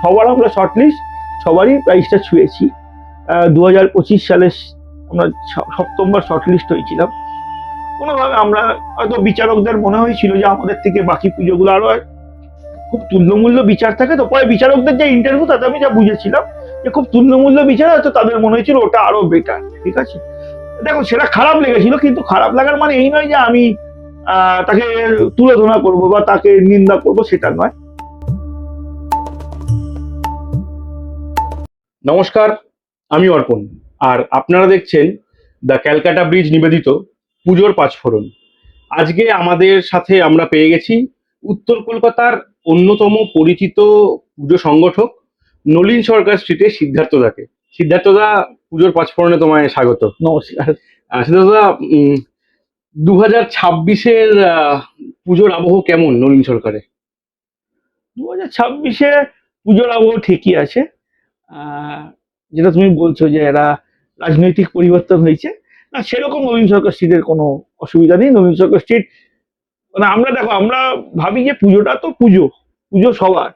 সবার আমরা শর্টলিস্ট সবারই প্রাইসটা ছুঁয়েছি। 2025 সালে আমরা সপ্তমবার শর্টলিস্ট হয়েছিলাম। কোনোভাবে আমরা হয়তো বিচারকদের মনে হয়েছিল যে আমাদের থেকে বাকি পুজোগুলো আরো খুব তুল্যমূল্য বিচার থাকে, তো পরে বিচারকদের যে ইন্টারভিউ তাতে আমি যা বুঝেছিলাম যে খুব তুল্যমূল্য বিচার, হয়তো তাদের মনে হয়েছিল ওটা আরো বেটার। ঠিক আছে, দেখো সেটা খারাপ লেগেছিল, কিন্তু খারাপ লাগার মানে এই নয় যে আমি তাকে তুলোধনা করবো বা তাকে নিন্দা করবো, সেটা নয়। নমস্কার, আমি অর্পণ, আর আপনারা দেখছেন দ্য ক্যালকাটা ব্রিজ নিবেদিত পুজোর পাঁচফোড়ন। আজকে আমাদের সাথে আমরা পেয়ে গেছি উত্তর কলকাতার অন্যতম পরিচিত পুজো সংগঠক নলিন সরকার স্ট্রিটে সিদ্ধার্থদাকে। সিদ্ধার্থদা, পুজোর পাঁচফোড়নে তোমায় স্বাগত। নমস্কার। সিদ্ধার্থদা, 2026-এর পুজোর আবহ কেমন নলিন সরকারে? 2026-এ পুজোর আবহ ঠিকই আছে। যেটা তুমি বলছো যে এরা রাজনৈতিক পরিবর্তন হয়েছে, না সেরকম নবীন সরকার স্ট্রিটের কোনো অসুবিধা নেই। নবীন সরকার স্ট্রিট মানে আমরা দেখো, আমরা ভাবি যে পুজোটা তো পুজো, পুজো সবার,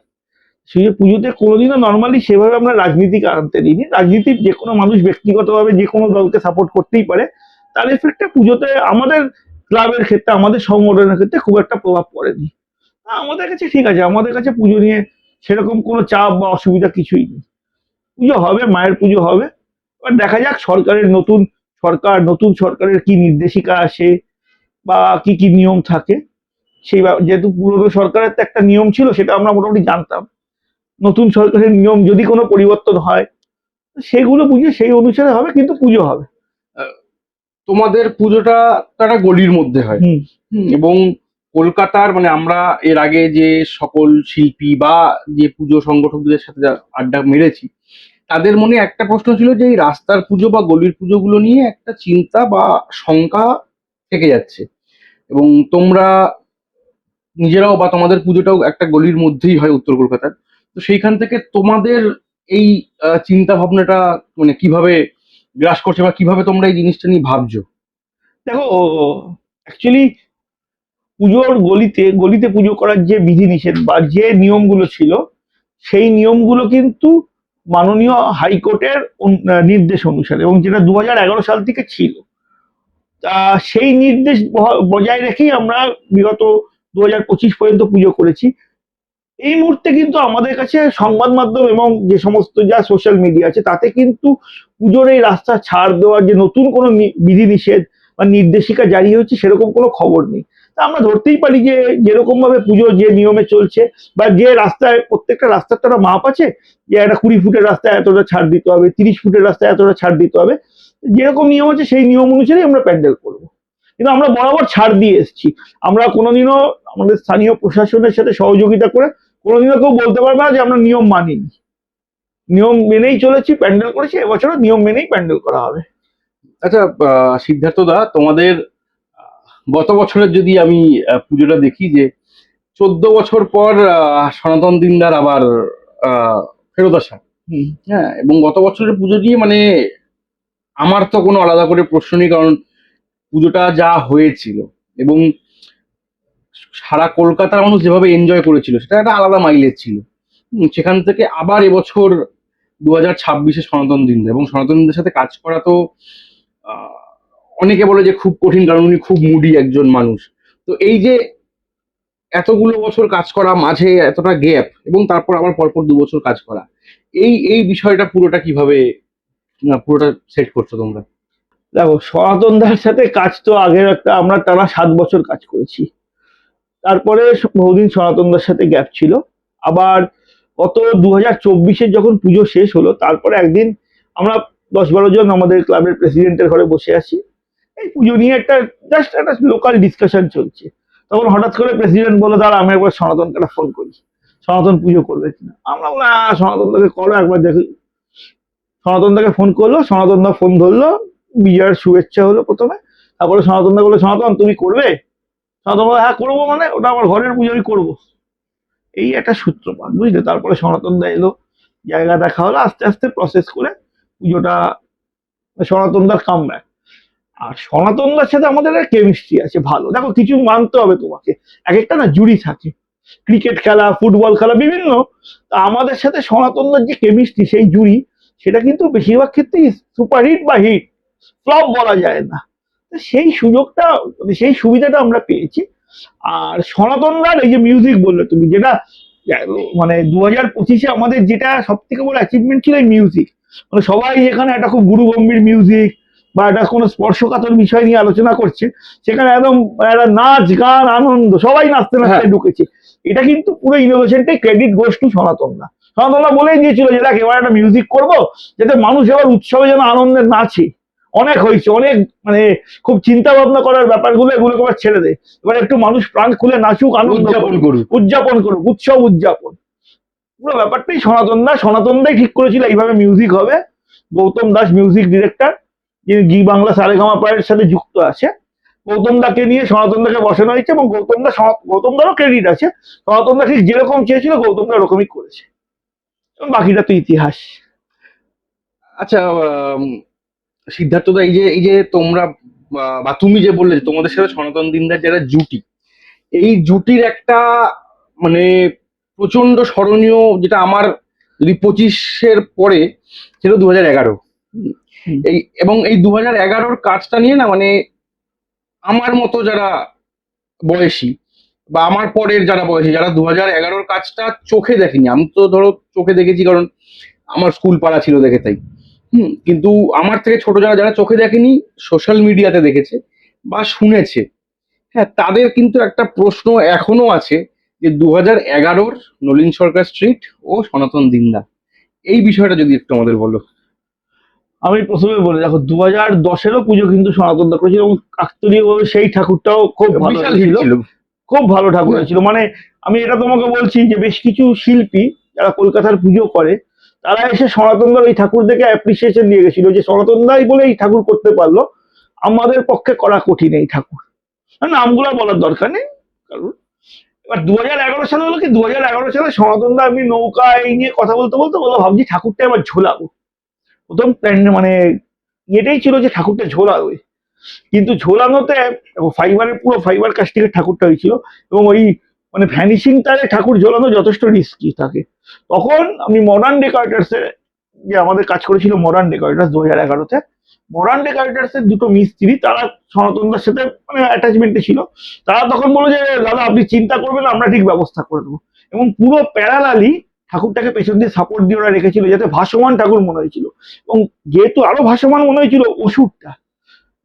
সেই পুজোতে কোনোদিনও নর্মালি সেভাবে আমরা রাজনীতি আনতে দিইনি। রাজনীতির যে কোনো মানুষ ব্যক্তিগতভাবে যে কোনো দলকে সাপোর্ট করতেই পারে, তার এফেক্টে পুজোতে আমাদের ক্লাবের ক্ষেত্রে, আমাদের সংগঠনের ক্ষেত্রে খুব একটা প্রভাব পড়েনি। আমাদের কাছে ঠিক আছে, আমাদের কাছে পুজো নিয়ে সেরকম কোনো চাপ বা অসুবিধা কিছুই নেই। পুজো হবে, মায়ের পুজো হবে। এবার দেখা যাক সরকারের নতুন সরকারের কি নির্দেশিকা আসে বা কি কি নিয়ম থাকে। সেই যেহেতু পুরনো সরকারের তো একটা নিয়ম ছিল, সেটা আমরা মোটামুটি জানতাম। নতুন সরকারের নিয়ম যদি কোনো পরিবর্তন হয়, সেগুলো বুঝে সেই অনুসারে হবে, কিন্তু পুজো হবে। তোমাদের পুজোটা তারা গলির মধ্যে হয় এবং কলকাতার মানে আমরা এর আগে যে সকল শিল্পী বা যে পুজো সংগঠকদের সাথে আড্ডা মেরেছি, তাদের মনে একটা প্রশ্ন ছিল যে এই রাস্তার পুজো বা গলির পুজোগুলো নিয়ে একটা চিন্তা বা শঙ্কা থেকে যাচ্ছে, এবং তোমরা নিজেরাও বা তোমাদের পুজোটাও একটা গলির মধ্যেই হয় উত্তর কলকাতার। তো সেইখান থেকে তোমাদের এই চিন্তা ভাবনাটা মানে কিভাবে গ্রাস করছে বা কিভাবে তোমরা এই জিনিসটা নিয়ে ভাবছো? দেখো, অ্যাকচুয়ালি পুজোর গলিতে গলিতে পুজো করার যে বিধিনিষেধ বা যে নিয়মগুলো ছিল, সেই নিয়মগুলো কিন্তু মাননীয় হাইকোর্টের নির্দেশ অনুসারে, এবং যেটা 2011 সাল থেকে ছিল। তা সেই নির্দেশ বজায় রেখেই আমরা বিগত 2025 পর্যন্ত পুজো করেছি। এই মুহূর্তে কিন্তু আমাদের কাছে সংবাদ মাধ্যম এবং যে সমস্ত যা সোশ্যাল মিডিয়া আছে, তাতে কিন্তু পুজোর এই রাস্তা ছাড় দেওয়ার যে নতুন কোনো বিধিনিষেধ বা নির্দেশিকা জারি হয়েছে, সেরকম কোনো খবর নেই। তা আমরা ধরতেই পারি যে যেরকম ভাবে পুজো যে নিয়মে চলছে, বা যে রাস্তায়, প্রত্যেকটা রাস্তার তো একটা মাপ আছে, যে একটা 20 ফুটের রাস্তায় এতটা ছাড় দিতে হবে, 30 ফুটের রাস্তায় এতটা ছাড় দিতে হবে। যেরকম নিয়ম আছে সেই নিয়ম অনুসারে আমরা প্যান্ডেল করবো, কিন্তু আমরা বরাবর ছাড় দিয়ে এসেছি। আমরা কোনোদিনও আমাদের স্থানীয় প্রশাসনের সাথে সহযোগিতা করে কোনোদিনও কেউ বলতে পারবে না যে আমরা নিয়ম মানিনি। নিয়ম মেনেই চলেছি, প্যান্ডেল করেছি, এবছরও নিয়ম মেনেই প্যান্ডেল করা হবে। আচ্ছা, সিদ্ধার্থদা, তোমাদের গত বছরের যদি আমি পুজোটা দেখি, যে 14 বছর পর সনাতন দিনদার আবার ফেরত আসা। হ্যাঁ, এবং গত বছরের পুজো দিয়ে মানে আমার তো কোনো আলাদা করে প্রশ্ন নেই, কারণ পুজোটা যা হয়েছিল এবং সারা কলকাতার মানুষ যেভাবে এনজয় করেছিল, সেটা একটা আলাদা মাইলেজ ছিল। সেখান থেকে আবার এবছর 2026-এ সনাতন দিনদার, এবং সনাতন দিনদার সাথে কাজ করা তো অনেকে বলে যে খুব কঠিন, কারণ উনি খুব মুডি একজন মানুষ। তো এই যে এতগুলো বছর কাজ করা, মাঝে এতটা গ্যাপ, এবং তারপর আবার পরপর 2 বছর কাজ করা, এই এই বিষয়টা পুরোটা কিভাবে পুরোটা সেট করছো তোমরা? দেখো, সনাতন দার সাথে কাজ তো আগের একটা আমরা টানা 7 বছর কাজ করেছি। তারপরে বহুদিন সনাতন দার সাথে গ্যাপ ছিল। আবার গত 2024-এ যখন পুজো শেষ হলো, তারপরে একদিন আমরা 10-12 জন আমাদের ক্লাবের প্রেসিডেন্টের ঘরে বসে আছি, এই পুজো নিয়ে একটা জাস্ট একটা লোকাল ডিসকাশন চলছে। তখন হঠাৎ করে প্রেসিডেন্ট বলে, দাঁড়া আমি একবার সনাতনকে একটা ফোন করি, সনাতন পুজো করবে কিনা। আমরা বললাম, হ্যাঁ সনাতন দাকে করো, একবার দেখি। সনাতন দাকে ফোন করলো, সনাতন দা ফোন ধরলো, বিজয়ের শুভেচ্ছা হলো প্রথমে। তারপরে সনাতন দা বললো, সনাতন তুমি করবে? সনাতন বললো, হ্যাঁ করবো, মানে ওটা আমার ঘরের পুজো, আমি করবো। এই একটা সূত্রপাত, বুঝলে। তারপরে সনাতন দা এলো, জায়গা দেখা হলো, আস্তে আস্তে প্রসেস করে পুজোটা সনাতন দার কাম ব্যাক। আর সনাতন দার সাথে আমাদের একটা কেমিস্ট্রি আছে ভালো। দেখো, কিছু মানতে হবে তোমাকে, এক একটা না জুড়ি থাকে। ক্রিকেট খেলা, ফুটবল খেলা বিভিন্ন। তা আমাদের সাথে সনাতনদার যে কেমিস্ট্রি, সেই জুড়ি, সেটা কিন্তু বেশিরভাগ ক্ষেত্রেই সুপারহিট বা হিট, ফ্লপ বলা যায় না। তো সেই সুযোগটা, সেই সুবিধাটা আমরা পেয়েছি। আর সনাতনদার এই যে মিউজিক বললে তুমি, যেটা মানে 2025-এ আমাদের যেটা সব থেকে বড় অ্যাচিভমেন্ট ছিল এই মিউজিক। মানে সবাই এখানে একটা খুব গুরু গম্ভীর মিউজিক বা একটা কোনো স্পর্শকাতর বিষয় নিয়ে আলোচনা করছে, সেখানে একদম একটা নাচ গান আনন্দ, সবাই নাচতে হ্যাঁ, নাচতে ঢুকেছে। এটা কিন্তু পুরো ইনোভেশনটাই ক্রেডিট গোস টু সনাতনদা। সনাতনদা বলেই দিয়েছিল যে দেখ, এবার একটা মিউজিক করবো যাতে মানুষ এবার উৎসবে যেন আনন্দে নাচে। অনেক হয়েছে, অনেক মানে খুব চিন্তা ভাবনা করার ব্যাপারগুলো, এগুলোকে এবার ছেড়ে দে, এবার একটু মানুষ প্রাণ খুলে নাচুক, আনন্দ উদযাপন করুক। উদযাপন করুক, উৎসব উদযাপন। পুরো ব্যাপারটাই সনাতনদাই ঠিক করেছিল এইভাবে মিউজিক হবে। গৌতম দাস মিউজিক ডিরেক্টর, যিনি জি বাংলা সারেগামাপায়ের সাথে যুক্ত আছে, গৌতম দাকে নিয়ে সনাতনদাকে বসানো হয়েছে, এবং গৌতম দারও ক্রেডিট আছে। সনাতন দা ঠিক যেরকম চেয়েছিল গৌতম দা ওরকমই করেছে, এবং বাকিটা তো ইতিহাস। আচ্ছা, সিদ্ধার্থ দা, এই যে তোমরা বা তুমি যে বললে যে তোমাদের সাথে সনাতন দিনদার যারা জুটি, এই জুটির একটা মানে প্রচন্ড স্মরণীয়, যেটা আমার যদি 25-এর পরে ছিল 2011। হুম। এবং এই 2011-র কাজটা নিয়ে না, মানে আমার মতো যারা বয়সী বা আমার পরের যারা বয়সী, যারা 2011-র কাজটা চোখে দেখেনি, আমি তো ধরো চোখে দেখেছি কারণ আমার স্কুল পাড়া ছিল দেখে, তাই। কিন্তু আমার থেকে ছোট যারা যারা চোখে দেখেনি, সোশ্যাল মিডিয়াতে দেখেছে বা শুনেছে, হ্যাঁ, তাদের কিন্তু একটা প্রশ্ন এখনো আছে যে 2011-র নলিন সরকার স্ট্রিট ও সনাতন দিন্দা, এই বিষয়টা যদি একটু আমাদের বলো। আমি প্রথমে বলে দেখো, 2010-এরও পুজো কিন্তু সনাতন দা করেছিল, এবং কাকতালীয় ভাবে সেই ঠাকুরটাও খুব ভালো বিশাল হিট হয়েছিল, ছিল। খুব ভালো ঠাকুর হয়েছিল। মানে আমি এটা তোমাকে বলছি যে বেশ কিছু শিল্পী যারা কলকাতার পুজো করে, তারা এসে সনাতনদার এই ঠাকুর দেখে অ্যাপ্রিসিয়েশন দিয়ে গেছিল, যে সনাতনদাই বলে এই ঠাকুর করতে পারলো, আমাদের পক্ষে করা কঠিন এই ঠাকুর। নামগুলো বলার দরকার নেই কারণ। এবার 2011 সালে হলো কি, 2011 সালে সনাতনদা আমি নৌকা এই নিয়ে কথা বলতে বলতে বলো, ভাবছি ঠাকুরটা এবার ঝোলাবো। প্রথম মানে এটাই ছিল যে ঠাকুরটা ঝোলাবে, কিন্তু ঝোলানোতে ফাইবারের, পুরো ফাইবার কাস্টিকের ঠাকুরটা হয়েছিল, এবং ওই মানে ভ্যানিশিং তারে ঠাকুর ঝোলানো যথেষ্ট রিস্কি থাকে। তখন আমি মডার্ন ডেকোরেটার্সে, যে আমাদের কাজ করেছিল মডার্ন ডেকোরেটার্স 2011-তে, মডার্ন ডেকোরেটার্সের দুটো মিস্ত্রি, তারা সনাতনদার সাথে মানে অ্যাটাচমেন্টে ছিল। তারা তখন বললো যে দাদা আপনি চিন্তা করবেন, আমরা ঠিক ব্যবস্থা করে দেবো। এবং পুরো প্যারালালি ঠাকুরটাকে পেছন দিয়ে সাপোর্ট দিয়ে ওরা রেখেছিল, যাতে ভাসমান ঠাকুর মনে হয়েছিল। এবং যেহেতু আরো ভাসমান মনে হয়েছিল ওষুধটা,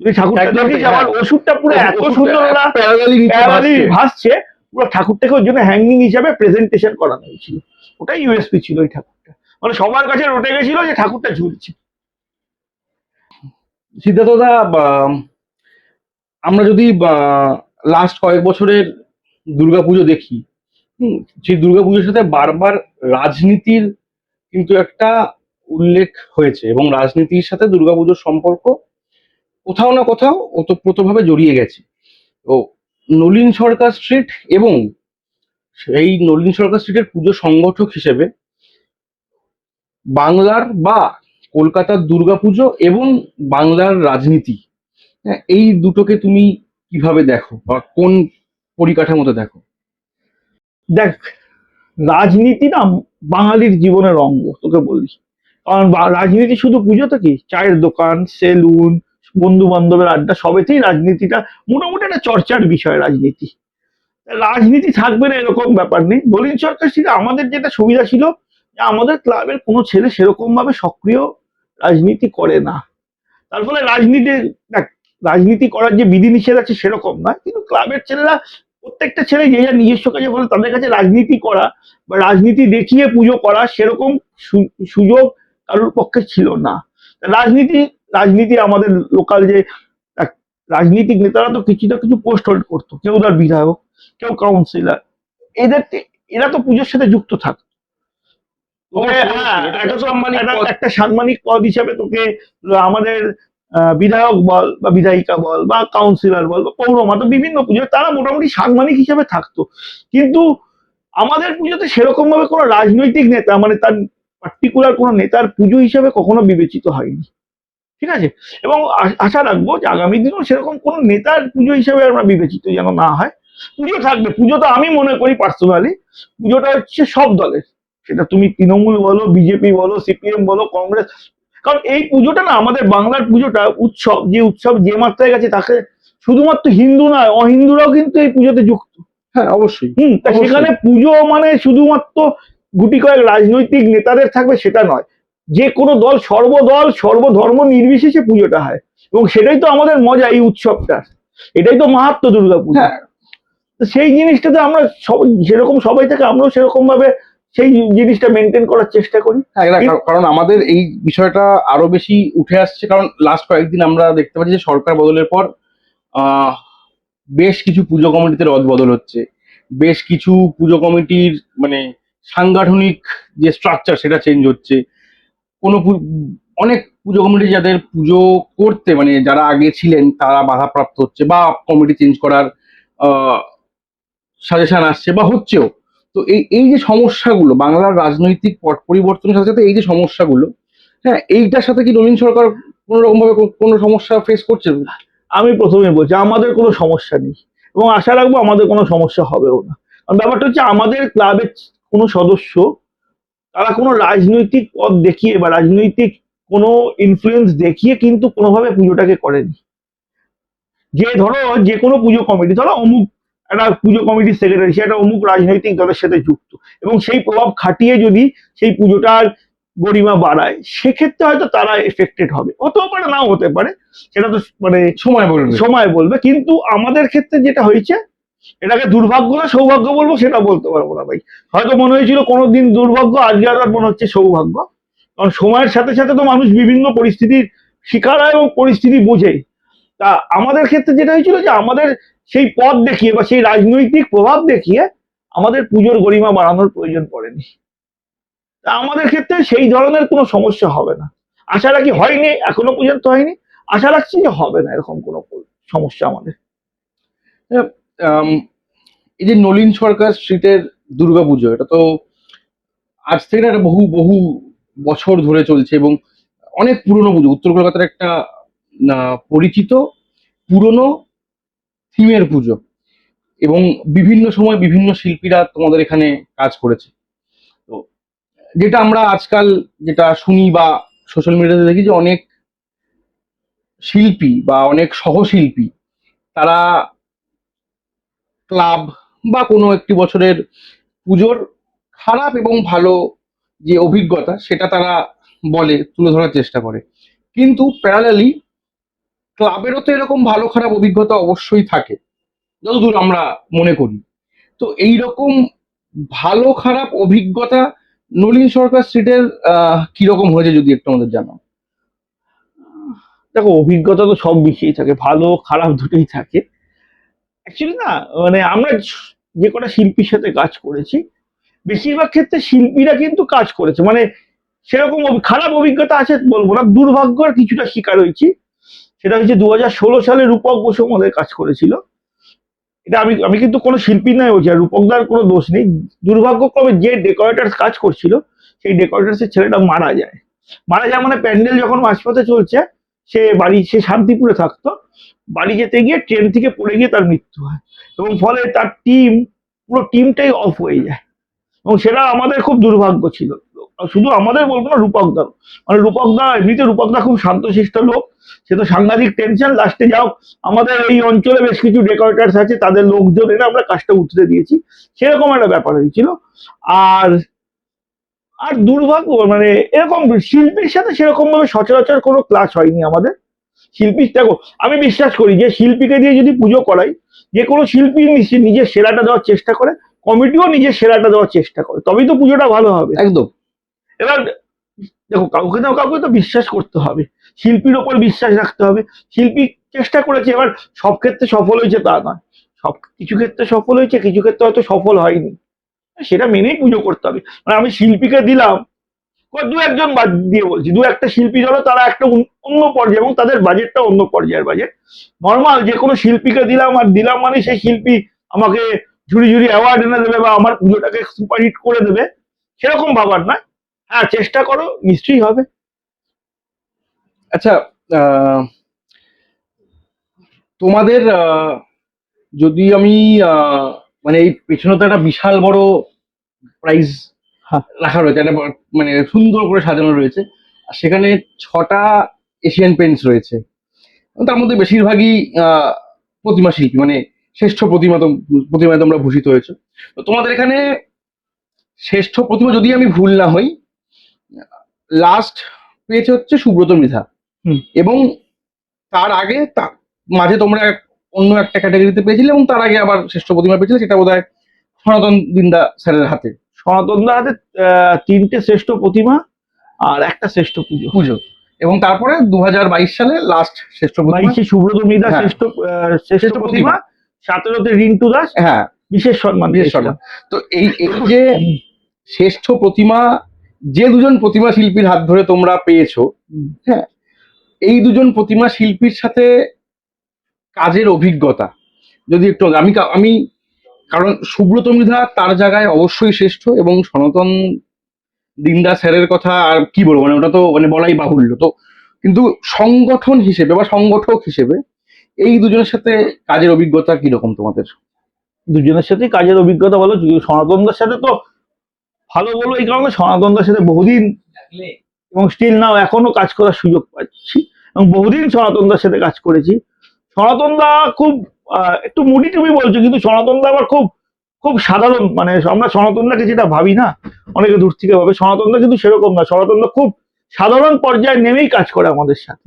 যদি ঠাকুরটা একদম দেখিস, তাই, আমার হ্যাঁ। ওষুধটা পুরো এত ওষুধটা সুন্দর ওরা প্যারালালি নিচে প্যারালালি ভাসছে। ভাসছে, পুরো ঠাকুরটাকে ওর জন্য হ্যাঙ্গিং হিসাবে প্রেজেন্টেশন করানো হয়েছিল। ওটাই ইউএসপি ছিল ওই ঠাকুরটা, মানে সবার কাছে রটে গেছিল যে ঠাকুরটা ঝুলছে। সিদ্ধার্থদা, আমরা যদি লাস্ট কয়েক বছরের দুর্গাপুজো দেখি, সেই দুর্গাপুজোর সাথে বারবার রাজনীতির কিন্তু একটা উল্লেখ হয়েছে, এবং রাজনীতির সাথে দুর্গাপুজোর সম্পর্ক কোথাও না কোথাও ওতপ্রোতভাবে জড়িয়ে গেছে। তো নলিন সরকার স্ট্রিট এবং সেই নলিন সরকার স্ট্রিটের পুজো সংগঠক হিসেবে বাংলার বা কলকাতার দুর্গাপুজো এবং বাংলার রাজনীতি, হ্যাঁ, এই দুটোকে তুমি কিভাবে দেখো বা কোন পরিকাঠামোতে দেখো? দেখ, রাজনীতি না বাঙালির জীবনের অঙ্গ, তোকে বলি। কারণ রাজনীতি শুধু পুজোতে কি, চায়ের দোকান, সেলুন, বন্ধু বান্ধবের আড্ডা, সবেতেই রাজনীতিটা মোটামুটি একটা চর্চার বিষয়। রাজনীতি, রাজনীতি থাকবে না এরকম ব্যাপার নেই। নলিন সরকার ছিল, আমাদের যেটা সুবিধা ছিল যে আমাদের ক্লাবের কোনো ছেলে সেরকম ভাবে সক্রিয় রাজনীতি করে না। তার ফলে রাজনীতি, দেখ, রাজনীতি করার যে বিধিনিষেধ আছে সেরকম নয়, কিন্তু ক্লাবের ছেলেরা, প্রত্যেকটা ছেলে যে যার নিজস্ব কাজে বলে, তাদের কাছে রাজনীতি করা বা রাজনীতি দেখিয়ে পুজো করা সেরকম সুযোগ কারোর পক্ষে ছিল না। রাজনীতি রাজনীতি আমাদের লোকাল যে দেখ, রাজনীতিক নেতারা তো কিছু না কিছু পোস্ট হোল্ড করতো, কেউ তার বিধায়ক, কেউ কাউন্সিলর, এদের এরা তো পুজোর সাথে যুক্ত থাকতো। তোকে হ্যাঁ, একটা তো একটা সাম্মানিক পদ হিসাবে তোকে আমাদের বিধায়ক বল বা বিধায়িকা বল বা কাউন্সিলর বল বা পৌরমা, তো বিভিন্ন পুজো তারা মোটামুটি সাংমানিক হিসাবে থাকতো। কিন্তু আমাদের পুজোতে সেরকম ভাবে কোনো রাজনৈতিক নেতা, মানে তার পার্টিকুলার কোনো নেতার পুজো হিসাবে কখনো বিবেচিত হয়নি, ঠিক আছে। এবং আশা রাখবো যে আগামী দিনেও সেরকম কোনো নেতার পুজো হিসাবে আমরা বিবেচিত যেন না হয়। পুজো থাকবে, পুজো তো আমি মনে করি পার্সোনালি পুজোটা হচ্ছে সব দলের, সেটা তুমি তৃণমূল বলো, বিজেপি বলো, সিপিএম বলো, কংগ্রেস। কারণ এই পুজোটা না, আমাদের বাংলার পুজোটা উৎসব, যে উৎসব যে মাত্রায় গেছে তাকে শুধুমাত্র হিন্দু নয়, অহিন্দুরাও কিন্তু এই পুজোতে যুক্ত। হ্যাঁ, অবশ্যই। তা অবশ্যই। সেখানে পুজো মানে শুধুমাত্র গুটি কয়েক রাজনৈতিক নেতাদের থাকবে সেটা নয়, যে কোনো দল, সর্বদল সর্বধর্ম নির্বিশেষে পুজোটা হয়, এবং সেটাই তো আমাদের মজা এই উৎসবটা, এটাই তো মাহাত্ম্য দুর্গাপুজো। হ্যাঁ, তো সেই জিনিসটাতে আমরা যেরকম সবাই থাকে, আমরাও সেরকম ভাবে সেই জিনিসটা মেনটেন করার চেষ্টা করি। হ্যাঁ, কারণ আমাদের এই বিষয়টা আরো বেশি উঠে আসছে, কারণ লাস্ট কয়েকদিন আমরা দেখতে পাচ্ছি যে সরকার বদলের পর আহ বেশ কিছু পুজো কমিটিতে রদবদল হচ্ছে, বেশ কিছু পুজো কমিটির মানে সাংগঠনিক যে স্ট্রাকচার সেটা চেঞ্জ হচ্ছে। কোনো অনেক পুজো কমিটি যাদের পুজো করতে মানে যারা আগে ছিলেন তারা বাধাপ্রাপ্ত হচ্ছে, বা কমিটি চেঞ্জ করার সাজেশন আসছে বা হচ্ছেও। তো এই যে সমস্যাগুলো, বাংলার রাজনৈতিক পট পরিবর্তনের সাথে সাথে এই যে সমস্যাগুলো, হ্যাঁ, এইটার সাথে কি নলিন সরকার কোনো রকম ভাবে কোনো সমস্যা ফেস করছে? আমি প্রথমে বলছি আমাদের কোনো সমস্যা নেই, এবং আশা রাখবো আমাদের কোনো সমস্যা হবেও না। কারণ ব্যাপারটা হচ্ছে, আমাদের ক্লাবের কোনো সদস্য তারা কোনো রাজনৈতিক পথ দেখিয়ে বা রাজনৈতিক কোনো ইনফ্লুয়েন্স দেখিয়ে কিন্তু কোনোভাবে পুজোটাকে করেনি। যে ধরো যে কোনো পুজো কমিটি, ধরো অমুক একটা পুজো কমিটির সেক্রেটারি, সে একটা অমুক রাজনৈতিক দলের সাথে যুক্ত, এবং সেই প্রভাব খাটিয়ে যদি সেই পুজোটার গরিমা বাড়ায়, সেক্ষেত্রে হয়তো তারা এফেক্টেড হবে, হতেও পারে নাও হতে পারে, সেটা তো মানে সময় বলবে। সময় বলবে। কিন্তু আমাদের ক্ষেত্রে যেটা হয়েছে, এটাকে দুর্ভাগ্য না সৌভাগ্য বলবো সেটা বলতে পারবো না ভাই। হয়তো মনে হয়েছিল কোনোদিন দুর্ভাগ্য, আজকে আর মনে হচ্ছে সৌভাগ্য। কারণ সময়ের সাথে সাথে তো মানুষ বিভিন্ন পরিস্থিতির শিকার হয় এবং পরিস্থিতি বোঝে। তা আমাদের ক্ষেত্রে যেটা হয়েছিল যে, আমাদের সেই পথ দেখিয়ে বা সেই রাজনৈতিক প্রভাব দেখিয়ে আমাদের পুজোর গরিমা বাড়ানোর প্রয়োজন পড়েনি। তা আমাদের ক্ষেত্রে সেই ধরনের কোনো সমস্যা হবে না, আশা রাখি। হয়নি, এখনো পর্যন্ত হয়নি, আশা রাখছি যে হবে না এরকম কোনো সমস্যা আমাদের। আম, এই যে নলিন সরকার স্ট্রিটের দুর্গাপুজো, এটা তো আজ থেকে না, এটা বহু বহু বছর ধরে চলছে, এবং অনেক পুরনো পুজো, উত্তর কলকাতার একটা পরিচিত পুরনো থিমের পুজো, এবং বিভিন্ন সময় বিভিন্ন শিল্পীরা তোমাদের এখানে কাজ করেছে। তো যেটা আমরা আজকাল যেটা শুনি বা সোশ্যাল মিডিয়াতে দেখি যে অনেক শিল্পী বা অনেক সহশিল্পী তারা ক্লাব বা কোনো একটি বছরের পুজোর খারাপ এবং ভালো যে অভিজ্ঞতা সেটা তারা বলে, তুলে ধরার চেষ্টা করে। কিন্তু প্যারালালি ক্লাবেরও তো এরকম ভালো খারাপ অভিজ্ঞতা অবশ্যই থাকে, যতদূর আমরা মনে করি। তো এই রকম ভালো খারাপ অভিজ্ঞতা নলিন সরকার স্ট্রিটের কিরকম হয়েছে যদি একটু আমাদের জানাও। দেখো, অভিজ্ঞতা তো সব বিষয়েই থাকে, ভালো খারাপ দুটোই থাকে। অ্যাকচুয়ালি না, মানে আমরা যে কটা শিল্পীর সাথে কাজ করেছি, বেশিরভাগ ক্ষেত্রে শিল্পীরা কিন্তু কাজ করেছে, মানে সেরকম খারাপ অভিজ্ঞতা আছে বলবো না, দুর্ভাগ্যের কিছুটা শিকার হয়েছি। সেটা হচ্ছে 2016 সালে রূপক বসু আমাদের কাজ করেছিল। এটা আমি আমি কিন্তু কোনো শিল্পী নয় বলছি, আর রূপকদার কোনো দোষ নেই। দুর্ভাগ্যক্রমে যে ডেকোরেটার্স কাজ করছিল, সেই ডেকোরেটার্সের ছেলেটা মারা যায়। মারা যায় মানে প্যান্ডেল যখন মাঝপথে চলছে, সে শান্তিপুরে থাকতো, বাড়ি যেতে গিয়ে ট্রেন থেকে পড়ে গিয়ে তার মৃত্যু হয়, এবং ফলে তার পুরো টিমটাই অফ হয়ে যায়। এবং সেটা আমাদের খুব দুর্ভাগ্য ছিল। শুধু আমাদের বলবো না, রূপকদার, মানে রূপকদা এমনিতে, রূপকদা খুব শান্তশিষ্ট লোক, সে তো সাংঘাতিক টেনশন, লাস্টে যাও আমাদের এই অঞ্চলে বেশ কিছু ডেকোরেটার্স আছে, তাদের লোকজন এনে আমরা কাজটা উঠতে দিয়েছি, সেরকম একটা ব্যাপার হয়েছিল। আর আর দুর্ভাগ্য মানে, এরকম শিল্পীর সাথে সেরকম ভাবে সচরাচর কোনো ক্লাস হয়নি আমাদের। শিল্পী, দেখো আমি বিশ্বাস করি যে শিল্পীকে দিয়ে যদি পুজো করাই, যে কোনো শিল্পী নিজের সেরাটা দেওয়ার চেষ্টা করে, কমিটিও নিজের সেরাটা দেওয়ার চেষ্টা করে, তবেই তো পুজোটা ভালো হবে। একদম। এবার দেখো, কাউকে না কাউকে তো বিশ্বাস করতে হবে, শিল্পীর ওপর বিশ্বাস রাখতে হবে। শিল্পী চেষ্টা করেছে, এবার সব ক্ষেত্রে সফল হয়েছে তা নয়, সব কিছু ক্ষেত্রে সফল হয়েছে, কিছু ক্ষেত্রে হয়তো সফল হয়নি, সেটা মেনেই পুজো করতে হবে। মানে আমি শিল্পীকে দিলাম, দু একজন বাদ দিয়ে বলছি, দু একটা শিল্পী ধরো তারা একটা অন্য পর্যায়ে, এবং তাদের বাজেটটা অন্য পর্যায়ের বাজেট। নর্মাল যে কোনো শিল্পীকে দিলাম, আর দিলাম মানে সেই শিল্পী আমাকে ঝুড়ি ঝুড়ি অ্যাওয়ার্ড এনে দেবে বা আমার পুজোটাকে সুপারহিট করে দেবে, সেরকম ভাবার নয়। হ্যাঁ, চেষ্টা করো, নিশ্চয়ই হবে। আচ্ছা, তোমাদের যদি আমি মানে এই পেছনে তো একটা বিশাল বড় প্রাইজ হ্যাঁ। রাখা রয়েছে, একটা মানে সুন্দর করে সাজানো রয়েছে, আর সেখানে 6টা এশিয়ান পেন্টস রয়েছে। তার মধ্যে বেশিরভাগই প্রতিমা শিল্পী, মানে শ্রেষ্ঠ প্রতিমায় তোমরা ভূষিত হয়েছে। তো তোমাদের এখানে শ্রেষ্ঠ প্রতিমা, যদি আমি ভুল না হই, লাস্ট পেয়েছে হচ্ছে সুব্রত মৃধা। হুম। এবং তার আগে মাঝে তোমরা অন্য একটা ক্যাটাগরিতে পেয়েছিলে, এবং তার আগে আবার শ্রেষ্ঠ প্রতিমা পেয়েছিলে, সেটা বোধহয় সনাতন দিন্দা স্যারের হাতে সনাতন দা হাতে 3টে শ্রেষ্ঠ প্রতিমা আর একটা শ্রেষ্ঠ পুজো। পুজো। এবং তারপরে 2022 সালে লাস্ট শ্রেষ্ঠ প্রতিমা। 22-এ সুব্রত মৃধা হ্যাঁ। শ্রেষ্ঠ প্রতিমা, 17-তে রিন্টু দাস হ্যাঁ, বিশেষ সম্মান বিশেষ পেয়েছিলাম। সম্মান। তো এই যে শ্রেষ্ঠ প্রতিমা, যে দুজন প্রতিমা শিল্পীর হাত ধরে তোমরা পেয়েছো, হ্যাঁ, এই দুজন প্রতিমা শিল্পীর সাথে কাজের অভিজ্ঞতা যদি একটু, আমি কারণ সুব্রত মৃধা তার জায়গায় অবশ্যই শ্রেষ্ঠ, এবং সনাতন দিন্দা স্যারের কথা আর কি বলবো, মানে ওটা তো মানে বলাই বাহুল্য। তো কিন্তু সংগঠন হিসেবে বা সংগঠক হিসেবে এই দুজনের সাথে কাজের অভিজ্ঞতা কিরকম তোমাদের? দুজনের সাথেই কাজের অভিজ্ঞতা বলো, সনাতন দার সাথে তো ভালো বলবো এই কারণে, সনাতন দার সাথে বহুদিন এবং স্টিল নাও এখনো কাজ করার সুযোগ পাচ্ছি, এবং বহুদিন সনাতন দার সাথে কাজ করেছি। সনাতন দা খুব একটু মুডি টুবি বলছো, কিন্তু সনাতন দা আবার খুব খুব সাধারণ, মানে আমরা সনাতন দাকে যেটা ভাবি না, অনেকে দূর থেকে ভাবে, সনাতন দা কিন্তু সেরকম না। সনাতন দা খুব সাধারণ পর্যায়ে নেমেই কাজ করে আমাদের সাথে,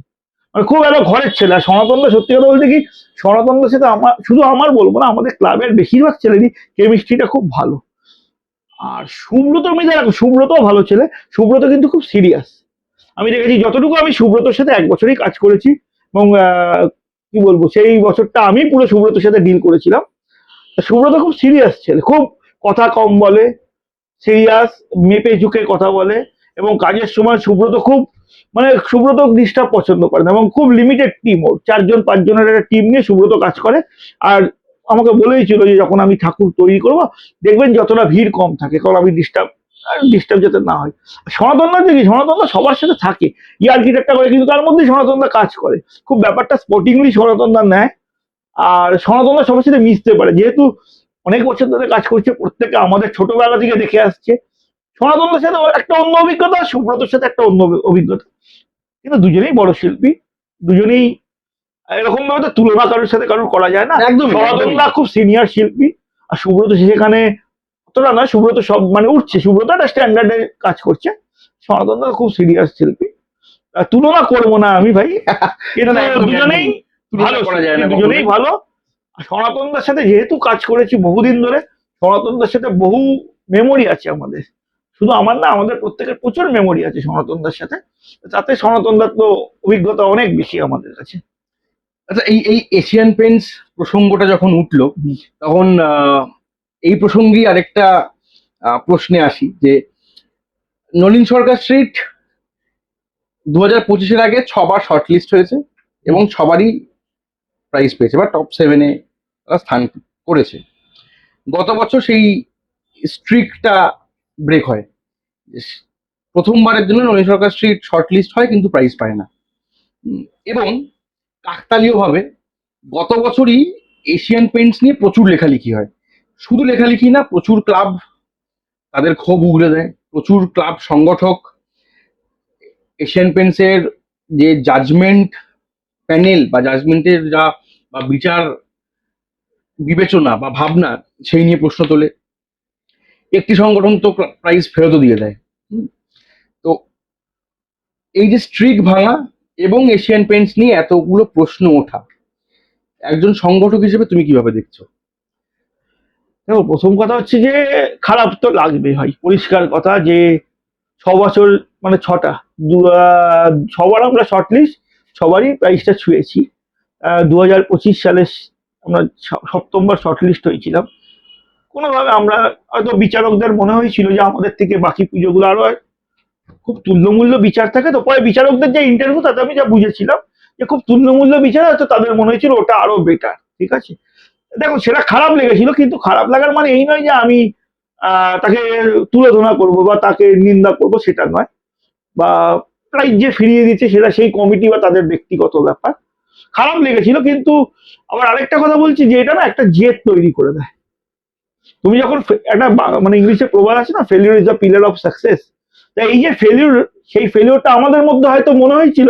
মানে খুব একটা ঘরের ছেলে। আর সনাতন দা সত্যি কথা বলতে কি, সনাতন দার সাথে আমার, শুধু আমার বলবো না, আমাদের ক্লাবের বেশিরভাগ ছেলেরই কেমিস্ট্রিটা খুব ভালো। আর সুব্রত মৃধা, সুব্রতও ভালো ছেলে, সুব্রত কিন্তু খুব সিরিয়াস। আমি দেখেছি যতটুকু, আমি সুব্রতর সাথে 1 বছরই কাজ করেছি, এবং কি বলবো, সেই বছরটা আমি পুরো সুব্রতর সাথে ডিল করেছিলাম। সুব্রত খুব সিরিয়াস ছেলে, খুব কথা কম বলে, সিরিয়াস, মেপে ঝুঁকে কথা বলে, এবং কাজের সময় সুব্রত খুব, মানে সুব্রত ডিস্টার্ব পছন্দ করে না, এবং খুব লিমিটেড টিম, ওর 4-5 জনের একটা টিম নিয়ে সুব্রত কাজ করে। আর আমাকে বলেইছিল যে যখন আমি ঠাকুর তৈরি করব, দেখবেন যতটা ভিড় কম থাকে, কারণ আমি ডিস্টার্ব যাতে না হয়। সনাতন দা দেখি, সনাতন দা সবার সাথে থাকে, আর্কিটেক্টটা করে, কিন্তু তার মধ্যেই সনাতন দা কাজ করে, খুব ব্যাপারটা স্পোর্টিংলি সনাতন দা নেয়। আর সনাতন দা সবার সাথে মিশতে পারে, যেহেতু অনেক বছর ধরে কাজ করছে, প্রত্যেকে আমাদের ছোটবেলা থেকে দেখে আসছে। সনাতনদের সাথে ওর একটা অন্য অভিজ্ঞতা, সুব্রতর সাথে একটা অন্য অভিজ্ঞতা, কিন্তু দুজনেই বড় শিল্পী, দুজনেই এরকম ভাবে তো তুলনা কারোর সাথে কারোর করা যায় না। একদমই, সনাতন একদমই। দা খুব সিনিয়র শিল্পী, আর সুব্রত সেখানে অতটা নয়, সুব্রত সব মানে উঠছে, সুব্রত একটা স্ট্যান্ডার্ডে কাজ করছে, সনাতন দা খুব সিরিয়াস শিল্পী। তুলনা করবো না আমি ভাই, কিন্তু না, একদমই, দুজনেই তুলনা ভালো করা যায় শিল্পী, না দুজনেই কখনোই। ভালো। আর সনাতন দার সাথে যেহেতু কাজ করেছি বহুদিন ধরে, সনাতন দার সাথে বহু মেমোরি আছে আমাদের, শুধু আমার না, আমাদের প্রত্যেকের প্রচুর মেমোরি আছে সনাতন দার সাথে, তাতে সনাতন দার তো অভিজ্ঞতা অনেক বেশি আমাদের কাছে। আচ্ছা, এই এশিয়ান পেন্টস প্রসঙ্গটা যখন উঠলো, হুম। তখন এই প্রসঙ্গেই আরেকটা প্রশ্নে আসি, যে নলিন সরকার স্ট্রিট 2025-এর আগে 6বার শর্ট লিস্ট হয়েছে, এবং 6বারই প্রাইজ পেয়েছে বা টপ 7-এ স্থান করেছে। গত বছর সেই স্ট্রিকটা ব্রেক হয়, প্রথমবারের জন্য নলিন সরকার স্ট্রিট শর্ট লিস্ট হয় কিন্তু প্রাইজ পায় না। এবং কাকতালীয় ভাবে গত বছরই এশিয়ান পেন্টস নিয়ে প্রচুর লেখালেখি হয়। শুধু লেখালেখি না, প্রচুর ক্লাব তাদের ক্ষোভ উগরে দেয়, প্রচুর ক্লাব সংগঠক এশিয়ান পেন্টসের যে জাজমেন্ট প্যানেল বা জাজমেন্টের যা বা বিচার বিবেচনা বা ভাবনা, সেই নিয়ে প্রশ্ন তোলে। একটি সংগঠন তো প্রাইজ ফেরতও দিয়ে দেয়। তো এই যে স্ট্রিক ভাঙা এবং এশিয়ান পেন্টস নিয়ে এতগুলো প্রশ্ন ওঠা, একজন সংগঠক হিসেবে তুমি কিভাবে দেখছো? দেখো, প্রথম কথা হচ্ছে যে খারাপ তো লাগবে ভাই, পরিষ্কার কথা, যে 6 বছর, মানে 6টা, 6বার আমরা শর্ট লিস্ট, 6বারই প্রাইসটা ছুঁয়েছি। 2025 সালে আমরা 7বার শর্ট লিস্ট হয়েছিলাম। কোনোভাবে আমরা, হয়তো বিচারকদের মনে হয়েছিল যে আমাদের থেকে বাকি পুজোগুলো আরো খুব তুল্যমূল্য বিচার থাকে, তো পরে বিচারকদের যে ইন্টারভিউ, তাতে আমি যা বুঝেছিলাম যে খুব তুল্যমূল্য বিচার, হয়তো তাদের মনে হয়েছিল ওটা আরো বেটার। ঠিক আছে, দেখো সেটা খারাপ লেগেছিল, কিন্তু খারাপ লাগার মানে এই নয় যে আমি তাকে তুলোধনা করব বা তাকে নিন্দা করব, সেটা নয়। বা প্রাইজ যে ফিরিয়ে দিচ্ছে সেটা সেই কমিটি বা তাদের ব্যক্তিগত ব্যাপার। খারাপ লেগেছিল, কিন্তু আবার আরেকটা কথা বলছি যে এটা না একটা জেদ তৈরি করে দেয়। তুমি যখন একটা মানে ইংলিশে প্রবাদ আছে না, failure is the pillar of success. তাই এই যে ফেলিউর, সেই ফেলিউরটা আমাদের মধ্যে হয়তো মনে হয়েছিল,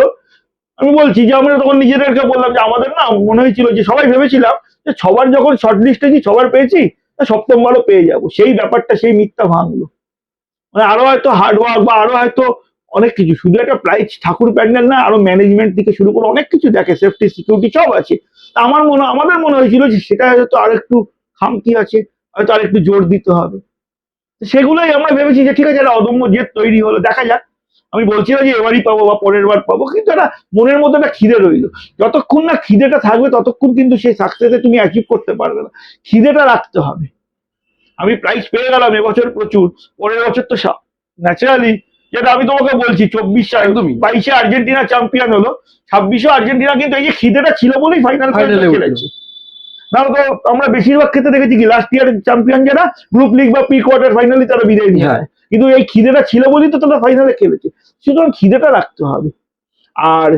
আমি বলছি যে আমরা তখন নিজেদেরকে বললাম যে আমাদের না মনে হয়েছিল যে সবাই ভেবেছিলাম যে সবার যখন শর্ট লিস্টেছি সবার পেয়েছি, সপ্তম বারও পেয়ে যাব, সেই ব্যাপারটা সেই মিথ্যা ভাঙলো। মানে আরো হয়তো হার্ডওয়ার্ক বা আরো হয়তো অনেক কিছু, শুধু একটা প্রাইজ ঠাকুর প্যান্ডেল না, আরো ম্যানেজমেন্ট থেকে শুরু করে অনেক কিছু দেখে, সেফটি সিকিউরিটি সব আছে। তা আমাদের মনে হয়েছিল যে সেটা হয়তো আর একটু খামতি আছে, হয়তো আর একটু জোর দিতে হবে। তো সেগুলোই আমরা ভেবেছি যে ঠিক আছে, একটা অদম্য জেদ তৈরি হলো, দেখা যাক। আমি বলছি না যে এবারই পাবো বা পরের বার পাবো, কিন্তু একটা মনের মধ্যে একটা খিদে রইলো। যতক্ষণ না খিদেটা থাকবে ততক্ষণ কিন্তু সেই সাকসেসে তুমি অ্যাচিভ করতে পারবে না। খিদেটা রাখতে হবে। আমি প্রাইজ পেয়ে গেলাম এবছর প্রচুর, পরের বছর তো ন্যাচারালি, যেটা আমি তোমাকে বলছি 24 সালে একদমই 22-এ আর্জেন্টিনা চ্যাম্পিয়ন হলো, 26-এও আর্জেন্টিনা কিন্তু এই যে খিদেটা ছিল বলেই ফাইনাল ফাইনালে খেলেছে। না তো আমরা বেশিরভাগ ক্ষেত্রে দেখেছি কি লাস্ট ইয়ারের চ্যাম্পিয়ন যারা গ্রুপ লিগ বা প্রি কোয়ার্টার ফাইনালি তারা বিদায় নিয়ে হ্যাঁ। যায়, কিন্তু এই খিদেটা ছিল বলেই তো তারা ফাইনালে খেলেছে। সুতরাং খিদেটা রাখতে হবে। আর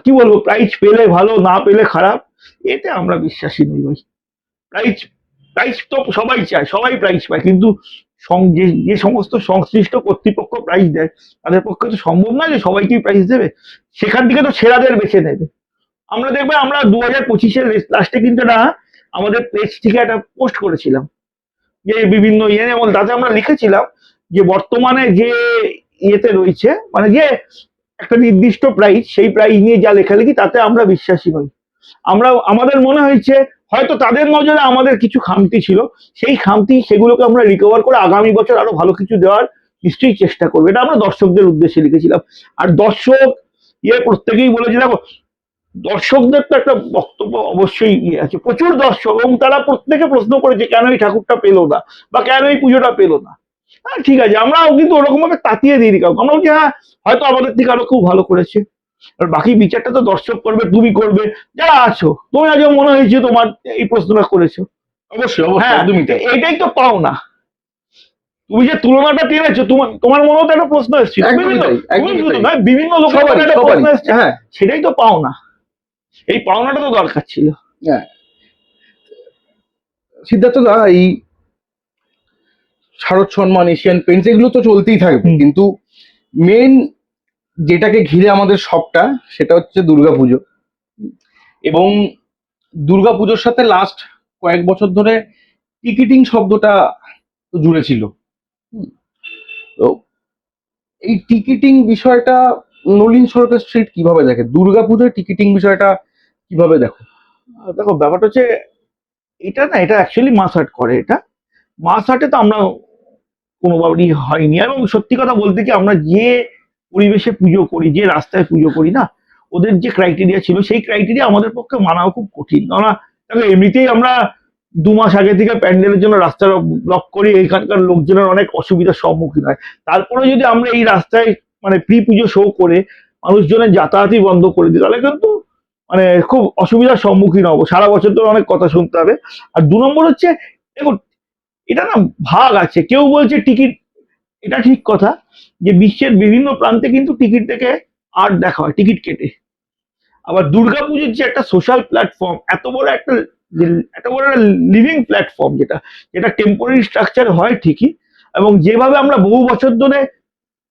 কি বলবো, প্রাইজ পেলে ভালো, না পেলে খারাপ, এতে আমরা বিশ্বাসী নই ভাই। প্রাইজ প্রাইজ তো সবাই চায়, সবাই প্রাইজ পায়, কিন্তু যে যে সমস্ত সংশ্লিষ্ট কর্তৃপক্ষ প্রাইজ দেয় তাদের পক্ষে তো সম্ভব না যে সবাইকেই প্রাইজ দেবে। সেখান থেকে তো সেরাদের বেছে নেবে। আমরা দেখবে আমরা 2025-এর লাস্টে কিন্তু একটা আমাদের পেজ থেকে একটা পোস্ট করেছিলাম, যে বিভিন্ন এবং তাতে আমরা লিখেছিলাম যে বর্তমানে যে ইয়েতে রয়েছে, মানে যে একটা নির্দিষ্ট প্রাইজ, সেই প্রাইজ নিয়ে যা লেখালেখি তাতে আমরা বিশ্বাসী নই। আমাদের মনে হয়েছে হয়তো তাদের নজরে আমাদের কিছু খামতি ছিল, সেই খামতি সেগুলোকে আমরা রিকভার করে আগামী বছর আরো ভালো কিছু দেওয়ার নিশ্চয়ই চেষ্টা করবো। এটা আমরা দর্শকদের উদ্দেশ্যে লিখেছিলাম। আর দর্শক প্রত্যেকেই বলেছে, দেখো দর্শকদের তো একটা বক্তব্য অবশ্যই আছে, প্রচুর দর্শক, এবং তারা প্রত্যেকে প্রশ্ন করেছে কেন এই ঠাকুরটা পেলো না বা কেন এই পুজোটা পেলো না। হ্যাঁ ঠিক আছে, আমরাও কিন্তু ওরকম ভাবে তাতিয়ে দিই কাউকে, আমরা বলছি হ্যাঁ হয়তো আমাদের থেকে আরো খুব ভালো করেছে। আর বাকি বিচারটা তো দর্শক করবে, তুমি করবে, যারা আছো। তুমি আজও মনে হয়েছে তোমার এই প্রশ্নটা করেছো, অবশ্যই অবশ্যই হ্যাঁ একদমই তাই। এইটাই তো পাও না। তুমি যে তুলনাটা টেনেছো, তোমার মনেও তো একটা প্রশ্ন এসেছিল, একদমই বিভিন্ন তাই, তুমি একদমই শুধু তাই। নয়, বিভিন্ন লোকের সবারই, মনে একটা সবারই। প্রশ্ন এসছে, হ্যাঁ সেটাই তো পাও না। এই পাওনাটা তো দরকার ছিল। হ্যাঁ সিদ্ধার্থ দা, এই শারদ সম্মান, এশিয়ান পেইন্টস এগুলো তো চলতেই থাকবে, হুম। কিন্তু মেন যেটাকে ঘিরে আমাদের সবটা, সেটা হচ্ছে দুর্গাপুজো। এবং দুর্গাপুজোর সাথে লাস্ট কয়েক বছর ধরে টিকিটিং শব্দটা জুড়ে ছিল। হুম। তো এই টিকিটিং বিষয়টা নলিন সরকার স্ট্রিট কিভাবে দেখে? দুর্গাপুজোয় টিকিটিং বিষয়টা কিভাবে দেখো? দেখো ব্যাপারটা হচ্ছে, এটা না, এটা অ্যাকচুয়ালি মাস আর্ট করে। এটা মাস আর্টে তো আমরা কোনোভাবেই হয়নি, এবং সত্যি কথা বলতে কি আমরা যে পরিবেশে পুজো করি, যে রাস্তায় পুজো করি না, ওদের যে ক্রাইটেরিয়া ছিল সেই ক্রাইটেরিয়া আমাদের পক্ষে মানাও খুব কঠিন। কেননা দেখো এমনিতেই আমরা 2 মাস আগে থেকে প্যান্ডেলের জন্য রাস্তা ব্লক করি, এখানকার লোকজনের অনেক অসুবিধার সম্মুখীন হয়। তারপরে যদি আমরা এই রাস্তায় মানে প্রি পুজো শো করে মানুষজনের যাতায়াতই বন্ধ করে দিই, তাহলে কিন্তু মানে খুব অসুবিধার সম্মুখীন হবো, সারা বছর ধরে অনেক কথা শুনতে হবে। আর 2 নম্বর হচ্ছে, দেখুন এটা না ভাগ আছে, কেউ বলছে টিকিট, এটা ঠিক কথা যে বিশ্বের বিভিন্ন প্রান্তে কিন্তু টিকিট থেকে আর্ট দেখা হয় টিকিট কেটে। আবার দুর্গাপুজোর যে একটা সোশ্যাল প্ল্যাটফর্ম, এত বড় একটা লিভিং প্ল্যাটফর্ম, যেটা যেটা টেম্পোরারি স্ট্রাকচার হয় ঠিকই, এবং যেভাবে আমরা বহু বছর ধরে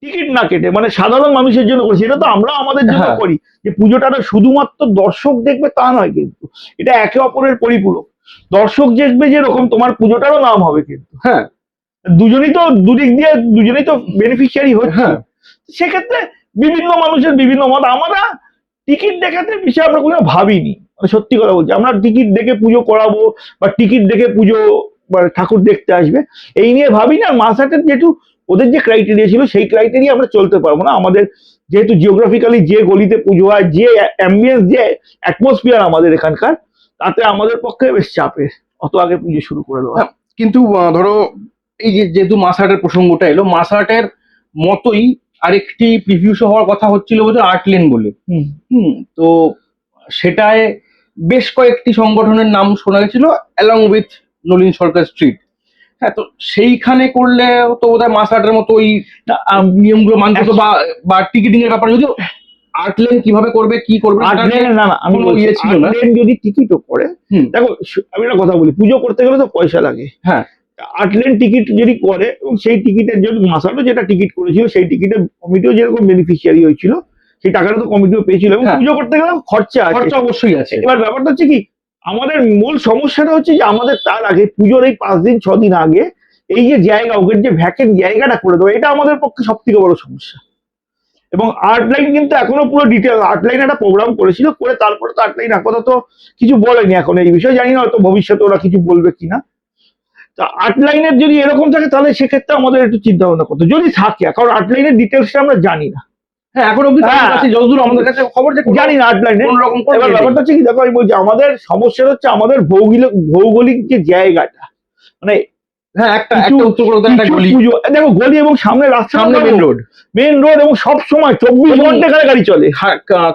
টিকিট না কেটে মানে সাধারণ মানুষের জন্য করি, সেটা তো আমরা আমাদের জন্য হ্যাঁ। করি। যে পুজোটা না শুধুমাত্র দর্শক দেখবে তা নয়, কিন্তু এটা একে অপরের পরিপূরক। দর্শক দেখবে যেরকম, তোমার পুজোটারও নাম হবে, কিন্তু হ্যাঁ দুজনেই তো দুদিক দিয়ে দুজনেই তো বেনিফিশিয়ারি হচ্ছে। হ্যাঁ সেক্ষেত্রে বিভিন্ন মানুষের বিভিন্ন মত। আমরা টিকিট দেখাতে বিষয়ে আমরা কোনো ভাবিনি, মানে সত্যি কথা বলছি, আমরা টিকিট দেখে পুজো করাবো বা টিকিট দেখে পুজো বা ঠাকুর দেখতে আসবে এই নিয়ে ভাবি না। মাসাটের যেহেতু ওদের যে ক্রাইটেরিয়া ছিল সেই ক্রাইটেরিয়া আমরা চলতে পারবো না। আমাদের যেহেতু জিওগ্রাফিক্যালি যে গলিতে পুজো হয়, যে অ্যাম্বিয়েন্স, যে অ্যাটমসফিয়ার আমাদের এখানকার, তাতে আমাদের পক্ষে বেশ চাপের অত আগে পুজো শুরু করে দেওয়া। হ্যাঁ, কিন্তু ধরো এই যে যেহেতু মাস আর্টের প্রসঙ্গটা এলো, মাস আর্টের মতোই আরেকটি প্রিভিউ শো হওয়ার কথা হচ্ছিল বলছে আর্ট লেন বলে। হুম। তো সেটায় বেশ কয়েকটি সংগঠনের নাম শোনা গেছিল along with Nalin Sarkar street. হ্যাঁ, তো সেইখানে করলে তো বোধহয় মাস আর্টের মতো ওই নিয়মগুলো মানতে হতো, বা টিকিটিং এর ব্যাপারে যদিও আর্ট লেন কিভাবে করবে কি করবে আট সেটা নিয়ে লেন না না আমি কোনো বলছি, ইয়ে ছিল আট না। লেন যদি টিকিটও করে, হুম। দেখো আমি একটা কথা বলি, পুজো করতে গেলে তো পয়সা লাগে। হ্যাঁ। 8 লেন টিকিট যদি করে এবং সেই টিকিটের জন্য মাসাটো যেটা টিকিট করেছিল সেই টিকিটের কমিটিও যেরকম বেনিফিশিয়ারি হয়েছিল, সেই টাকাটা তো কমিটিও পেয়েছিল, এবং হ্যাঁ। পুজো করতে গেলে খরচা আছে। খরচা অবশ্যই আছে। এবার ব্যাপারটা হচ্ছে কি, আমাদের মূল সমস্যাটা হচ্ছে যে আমাদের তার আগে পুজোর এই 5 দিন 6 দিন আগে এই যে জায়গা, ওদের যে ভ্যাকেন্ট জায়গাটা করে দেবো, এটা আমাদের পক্ষে সব থেকে বড় সমস্যা। এবং 8 লাইন কিন্তু এখনো পুরো ডিটেল 8 লাইন একটা প্রোগ্রাম করেছিল, করে তারপরে তো 8 লাইন আপাতত কিছু বলেনি এখন এই বিষয়ে, জানি না হয়তো ভবিষ্যতে ওরা কিছু বলবে কিনা। তা 8 লাইনের যদি এরকম থাকে তাহলে সেক্ষেত্রে আমাদের একটু চিন্তা ভাবনা করতে, যদি থাকে, কারণ 8 লাইনের ডিটেলসটা আমরা জানি না। হ্যাঁ, এখন অবধি হ্যাঁ। আমাদের কাছে যতদূর আমাদের কাছে খবর যে জানি না 8 লাইনের। কোন রকম কোনো এবার ইয়ে নেই। ব্যাপারটা হচ্ছে কি, দেখো আমি বলছি আমাদের সমস্যা হচ্ছে আমাদের ভৌগোলিক যে জায়গাটা, মানে হ্যাঁ, একটা কিছু একটা উত্তর কলকাতার একটা কিছু গলি, পুজো, দেখো গলি এবং সামনে রাস্তা, সামনে মেন রোড, মেন রোড, এবং সব সময় 24 এবং ঘন্টা এখানে গাড়ি চলে।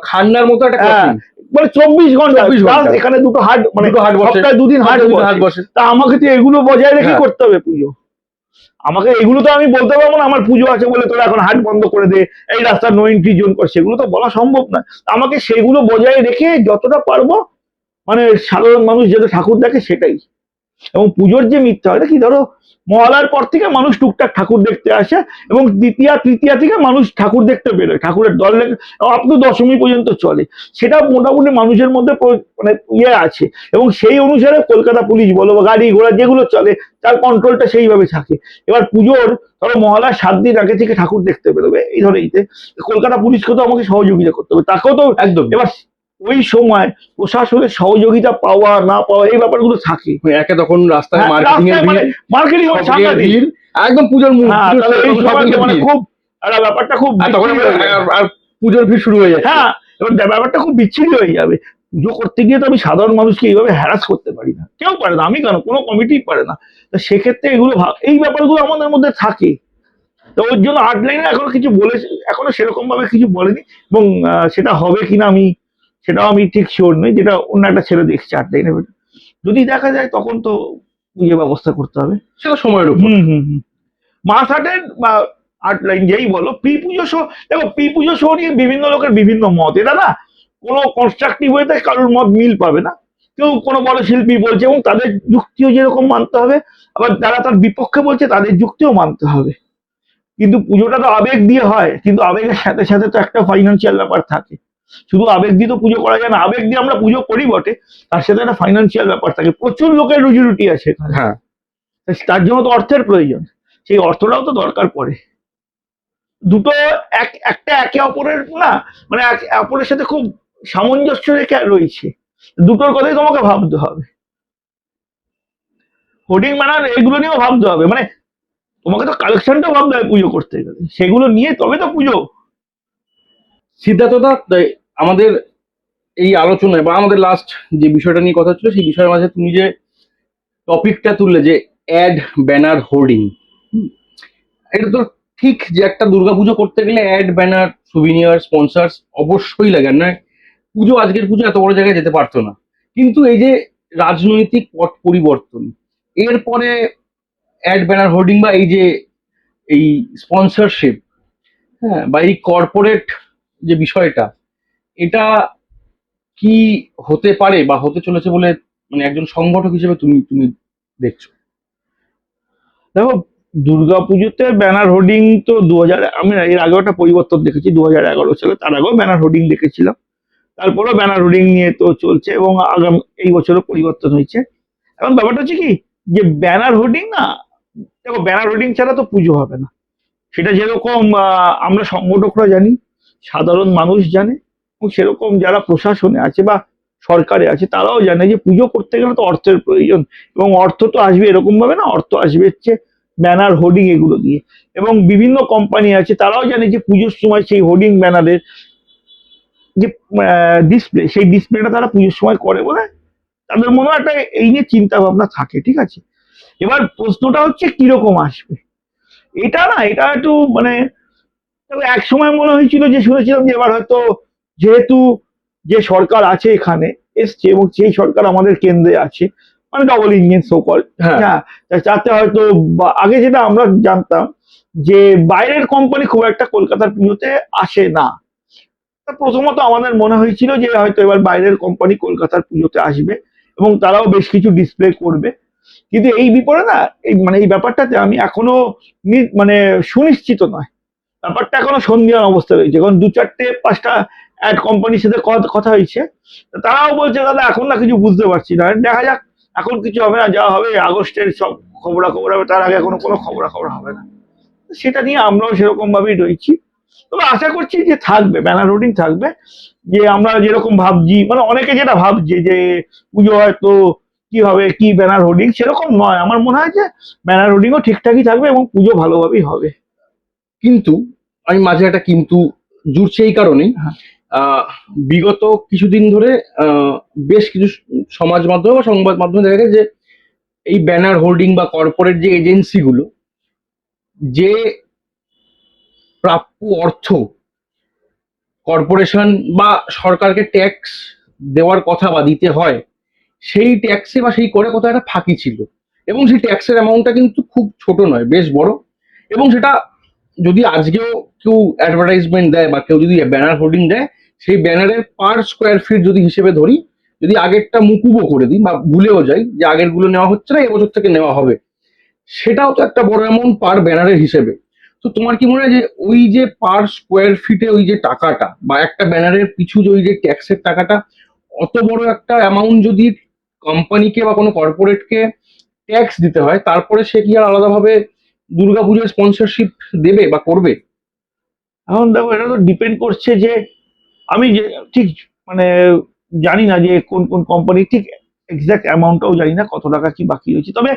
খান্নার মতো একটা হ্যাঁ, ক্রসিং, মানে 24 ঘন্টা 24 প্লাস ঘন্টা। এখানে দুটো হাট, মানে দুটো হাট বসে, সপ্তাহে 2 দিন হাট হাট বসে। বসে। তা আমাকে তো এগুলো বজায় রেখে হ্যাঁ। করতে হবে পুজো। আমাকে এগুলো তো আমি বলতে পারবো না আমার পুজো আছে বলে তোরা এখন হাট বন্ধ করে দে, এই রাস্তা নো এন্ট্রি জোন কর, সেগুলো তো বলা সম্ভব না। আমাকে সেগুলো বজায় রেখে যতটা পারবো, মানে সাধারণ মানুষ যাতে ঠাকুর দেখে সেটাই। এবং পুজোর যে মিথ্যা হয় কি, ধরো মহালয়ার পর থেকে মানুষ টুকটাক ঠাকুর দেখতে আসে, এবং দ্বিতীয়া তৃতীয়া থেকে মানুষ ঠাকুর দেখতে বেরোয়, ঠাকুরের দল আপ টু দশমী পর্যন্ত চলে, সেটা মোটামুটি মানুষের মধ্যে মানে ইয়ে আছে। এবং সেই অনুসারে কলকাতা পুলিশ বলো বা গাড়ি ঘোড়া যেগুলো চলে, তার কন্ট্রোলটা সেইভাবে থাকে। এবার পুজোর ধরো মহালয়ার 7 দিন আগে থেকে ঠাকুর দেখতে বেরোবে, এই ধরো এইতে কলকাতা পুলিশকে তো আমাকে সহযোগিতা করতে হবে, তাকেও তো একদম। এবার ওই সময় প্রশাসনের সহযোগিতা পাওয়া না পাওয়া এই ব্যাপারগুলো থাকে। একে তখন রাস্তায় হ্যাঁ, মার্কেটিং এর রাস্তায় মানে ভিড়, মার্কেটিং সবদিকে ভিড়, একদম পুজোর মুড, হ্যাঁ, তাহলে এই পুজোর সময়টা shopping এর মানে ভিড়। খুব একটা ব্যাপারটা খুব আর তখন বিচ্ছিরি হয়ে যাবে। আর পুজোর ভিড় শুরু হয়ে যাচ্ছে। হ্যাঁ, এবার ব্যাপারটা খুব বিচ্ছিরি হয়ে যাবে। পুজো করতে গিয়ে তো আমি সাধারণ মানুষকে এইভাবে হ্যারাস করতে পারি না, কেউ পারে না, আমি কেন, কোনো কমিটি পারে না। তো সেক্ষেত্রে এগুলো এই ব্যাপারগুলো আমাদের মধ্যে থাকে। তো ওর জন্য 8 লাইনে এখনো কিছু বলেছে, এখনো সেরকম ভাবে কিছু বলেনি, এবং সেটা হবে কিনা সেটাও আমি ঠিক শিওর নই, যেটা অন্য একটা ছেলে দেখছে 8 লাইনে। যদি দেখা যায় তখন তো পুজো ব্যবস্থা করতে হবে। সেটা সময়ের উপর। মাস আটের বা 8 লাইন যেই বলো, প্রি পুজো শো, দেখো প্রি পুজো শো নিয়ে বিভিন্ন লোকের বিভিন্ন মত, এটা না কোনো কনস্ট্রাকটিভ ওয়েতে কারোর মত মিল পাবে না। কেউ কোনো বড় শিল্পী বলছে এবং তাদের যুক্তিও যেরকম মানতে হবে, আবার যারা তার বিপক্ষে বলছে তাদের যুক্তিও মানতে হবে। কিন্তু পুজোটা তো আবেগ দিয়ে হয়, কিন্তু আবেগের সাথে সাথে তো একটা ফাইন্যান্সিয়াল ব্যাপার থাকে। শুধু আবেগ দিয়ে তো পুজো করা যায় না, আবেগ দিয়ে আমরা পুজো করি বটে, তার সাথে একটা ফাইন্যান্সিয়াল ব্যাপার থাকে, প্রচুর লোকের রুজি রুটি আছে এখানে। হ্যাঁ, তার জন্য তো অর্থের প্রয়োজন, সেই অর্থটাও তো দরকার পড়ে। দুটো একটা একে অপরের না, মানে অপরের সাথে খুব সামঞ্জস্য রেখে রয়েছে, দুটোর কথাই তোমাকে ভাবতে হবে। হোর্ডিং ব্যানার এগুলো নিয়েও ভাবতে হবে, মানে তোমাকে তো কালেকশনটাও ভাবতে হবে পুজো করতে গেলে, সেগুলো নিয়ে তবে তো পুজো। সিদ্ধার্থদা, আমাদের এই আলোচনায় বা আমাদের লাস্ট যে বিষয়টা নিয়ে কথা ছিল সেই বিষয়ের মাঝে তুমি যে টপিকটা তুললে যে অ্যাড ব্যানার হোর্ডিং, এটা তো ঠিক যে একটা দুর্গাপুজো করতে গেলে অ্যাড ব্যানার সুভিনিয়ার স্পন্সার্স অবশ্যই লাগে, না পুজো আজকের পুজো এত বড় জায়গায় যেতে পারতো না। কিন্তু এই যে রাজনৈতিক পট পরিবর্তন, এরপরে অ্যাড ব্যানার হোর্ডিং বা এই যে এই স্পন্সরশিপ, হ্যাঁ, বা এই কর্পোরেট যে বিষয়টা, এটা কি হতে পারে বা হতে চলেছে বলে মানে একজন সংগঠক হিসেবে তুমি তুমি দেখছো? দেখো, দুর্গাপুজোতে ব্যানার হোর্ডিং তো 2000, আমি এর আগেও একটা পরিবর্তন দেখেছি 2011 সালে, তার আগেও ব্যানার হোর্ডিং দেখেছিলাম, তারপরেও ব্যানার হোর্ডিং নিয়ে তো চলছে, এবং এই বছরও পরিবর্তন হয়েছে। এখন ব্যাপারটা হচ্ছে কি, যে ব্যানার হোর্ডিং না, দেখো ব্যানার হোর্ডিং ছাড়া তো পুজো হবে না। সেটা যেরকম আমরা সংগঠকরা জানি, সাধারণ মানুষ জানে, এবং সেরকম যারা প্রশাসনে আছে বা সরকারে আছে তারাও জানে যে পুজো করতে গেলে তো অর্থের প্রয়োজন, এবং অর্থ তো আসবে এরকম ভাবে না, অর্থ আসবে হচ্ছে ব্যানার হোর্ডিং এগুলো দিয়ে। এবং বিভিন্ন কোম্পানি আছে তারাও জানে যে পুজোর সময় সেই হোর্ডিং ব্যানারের যে ডিসপ্লে, সেই ডিসপ্লেটা তারা পুজোর সময় করে বলে তাদের মনে একটা এই নিয়ে চিন্তা ভাবনা থাকে, ঠিক আছে। এবার প্রশ্নটা হচ্ছে কিরকম আসবে, এটা না, এটা একটু মানে, তবে এক সময় মনে হয়েছিল যে শুনেছিলাম যে এবার হয়তো যেহেতু যে সরকার আছে এখানে এসছে, এবং সেই সরকার আমাদের কেন্দ্রে আছে, মানে ডবল ইঞ্জিন সোকল, হ্যাঁ, হ্যাঁ, তাতে হয়তো আগে যেটা আমরা জানতাম যে বাইরের কোম্পানি খুব একটা কলকাতার পুজোতে আসে না, তা প্রথমত আমাদের মনে হয়েছিল যে হয়তো এবার বাইরের কোম্পানি কলকাতার পুজোতে আসবে এবং তারাও বেশ কিছু ডিসপ্লে করবে, কিন্তু এই বিপরে না, এই ব্যাপারটাতে আমি এখনো মানে সুনিশ্চিত নয়। ব্যাপারটা এখনো সন্দিহান অবস্থা রয়েছে, কারণ দু চারটে পাঁচটা অ্যাড কোম্পানির সাথে কথা হয়েছে, তারাও বলছে দাদা এখন না কিছু বুঝতে পারছি না, দেখা যাক, এখন কিছু হবে না, যা হবে আগস্টের সব খবরাখবর হবে, তার আগে এখনো কোনো খবরাখবর হবে না। সেটা নিয়ে আমরাও সেরকম ভাবেই রয়েছি। তবে আশা করছি যে থাকবে, ব্যানার হোর্ডিং থাকবে। যে আমরা যেরকম ভাবছি, মানে অনেকে যেটা ভাবছে যে পুজো হয়তো কি হবে, কি ব্যানার হোর্ডিং, সেরকম নয়। আমার মনে হয় যে ব্যানার হোর্ডিংও ঠিকঠাকই থাকবে এবং পুজো ভালোভাবেই হবে। কিন্তু আমি মাঝে একটা কিন্তু জুড়ছে এই কারণেই, হ্যাঁ। আহ, বিগত কিছুদিন ধরে আহ, বেশ কিছু সমাজ মাধ্যম বা সংবাদ মাধ্যমে দেখা গেছে যে এই ব্যানার হোর্ডিং বা কর্পোরেট যে এজেন্সিগুলো যে প্রাপ্য অর্থ কর্পোরেশন বা সরকারকে ট্যাক্স দেওয়ার কথা বা দিতে হয়, সেই ট্যাক্সে বা সেই করে কোথাও একটা ফাঁকি ছিল, এবং সেই ট্যাক্সের অ্যামাউন্টটা কিন্তু খুব ছোট নয়, বেশ বড়। এবং সেটা যদি আজকেও কেউ অ্যাডভার্টাইজমেন্ট দেয় বা কেউ যদি ব্যানার হোর্ডিং দেয়, সেই ব্যানারের পার স্কোয়ার ফিট যদি হিসেবে ধরি, যদি আগেরটা মুকুবও করে দিই বা ভুলেও যাই যে আগেরগুলো নেওয়া হচ্ছে না, এবছর থেকে নেওয়া হবে, সেটাও তো একটা বড় অ্যামাউন্ট পার ব্যানারের হিসেবে। তো তোমার কি মনে হয় যে ওই যে পার স্কোয়ার ফিটে ওই যে টাকাটা বা একটা ব্যানারের পিছু যে ওই যে ট্যাক্সের টাকাটা, অত বড় একটা অ্যামাউন্ট যদি কোম্পানিকে বা কোনো কর্পোরেটকে ট্যাক্স দিতে হয়, তারপরে সে কি আর আলাদাভাবে দুর্গাপুজোর স্পন্সরশিপ দেবে বা করবে? এখন দেখো, এটা তো ডিপেন্ড করছে যে আমি যে ঠিক মানে জানি না যে কোন কোন কোম্পানি, ঠিক এক্সাক্ট অ্যামাউন্টটাও জানি না কত টাকা কি বাকি রয়েছে। তবে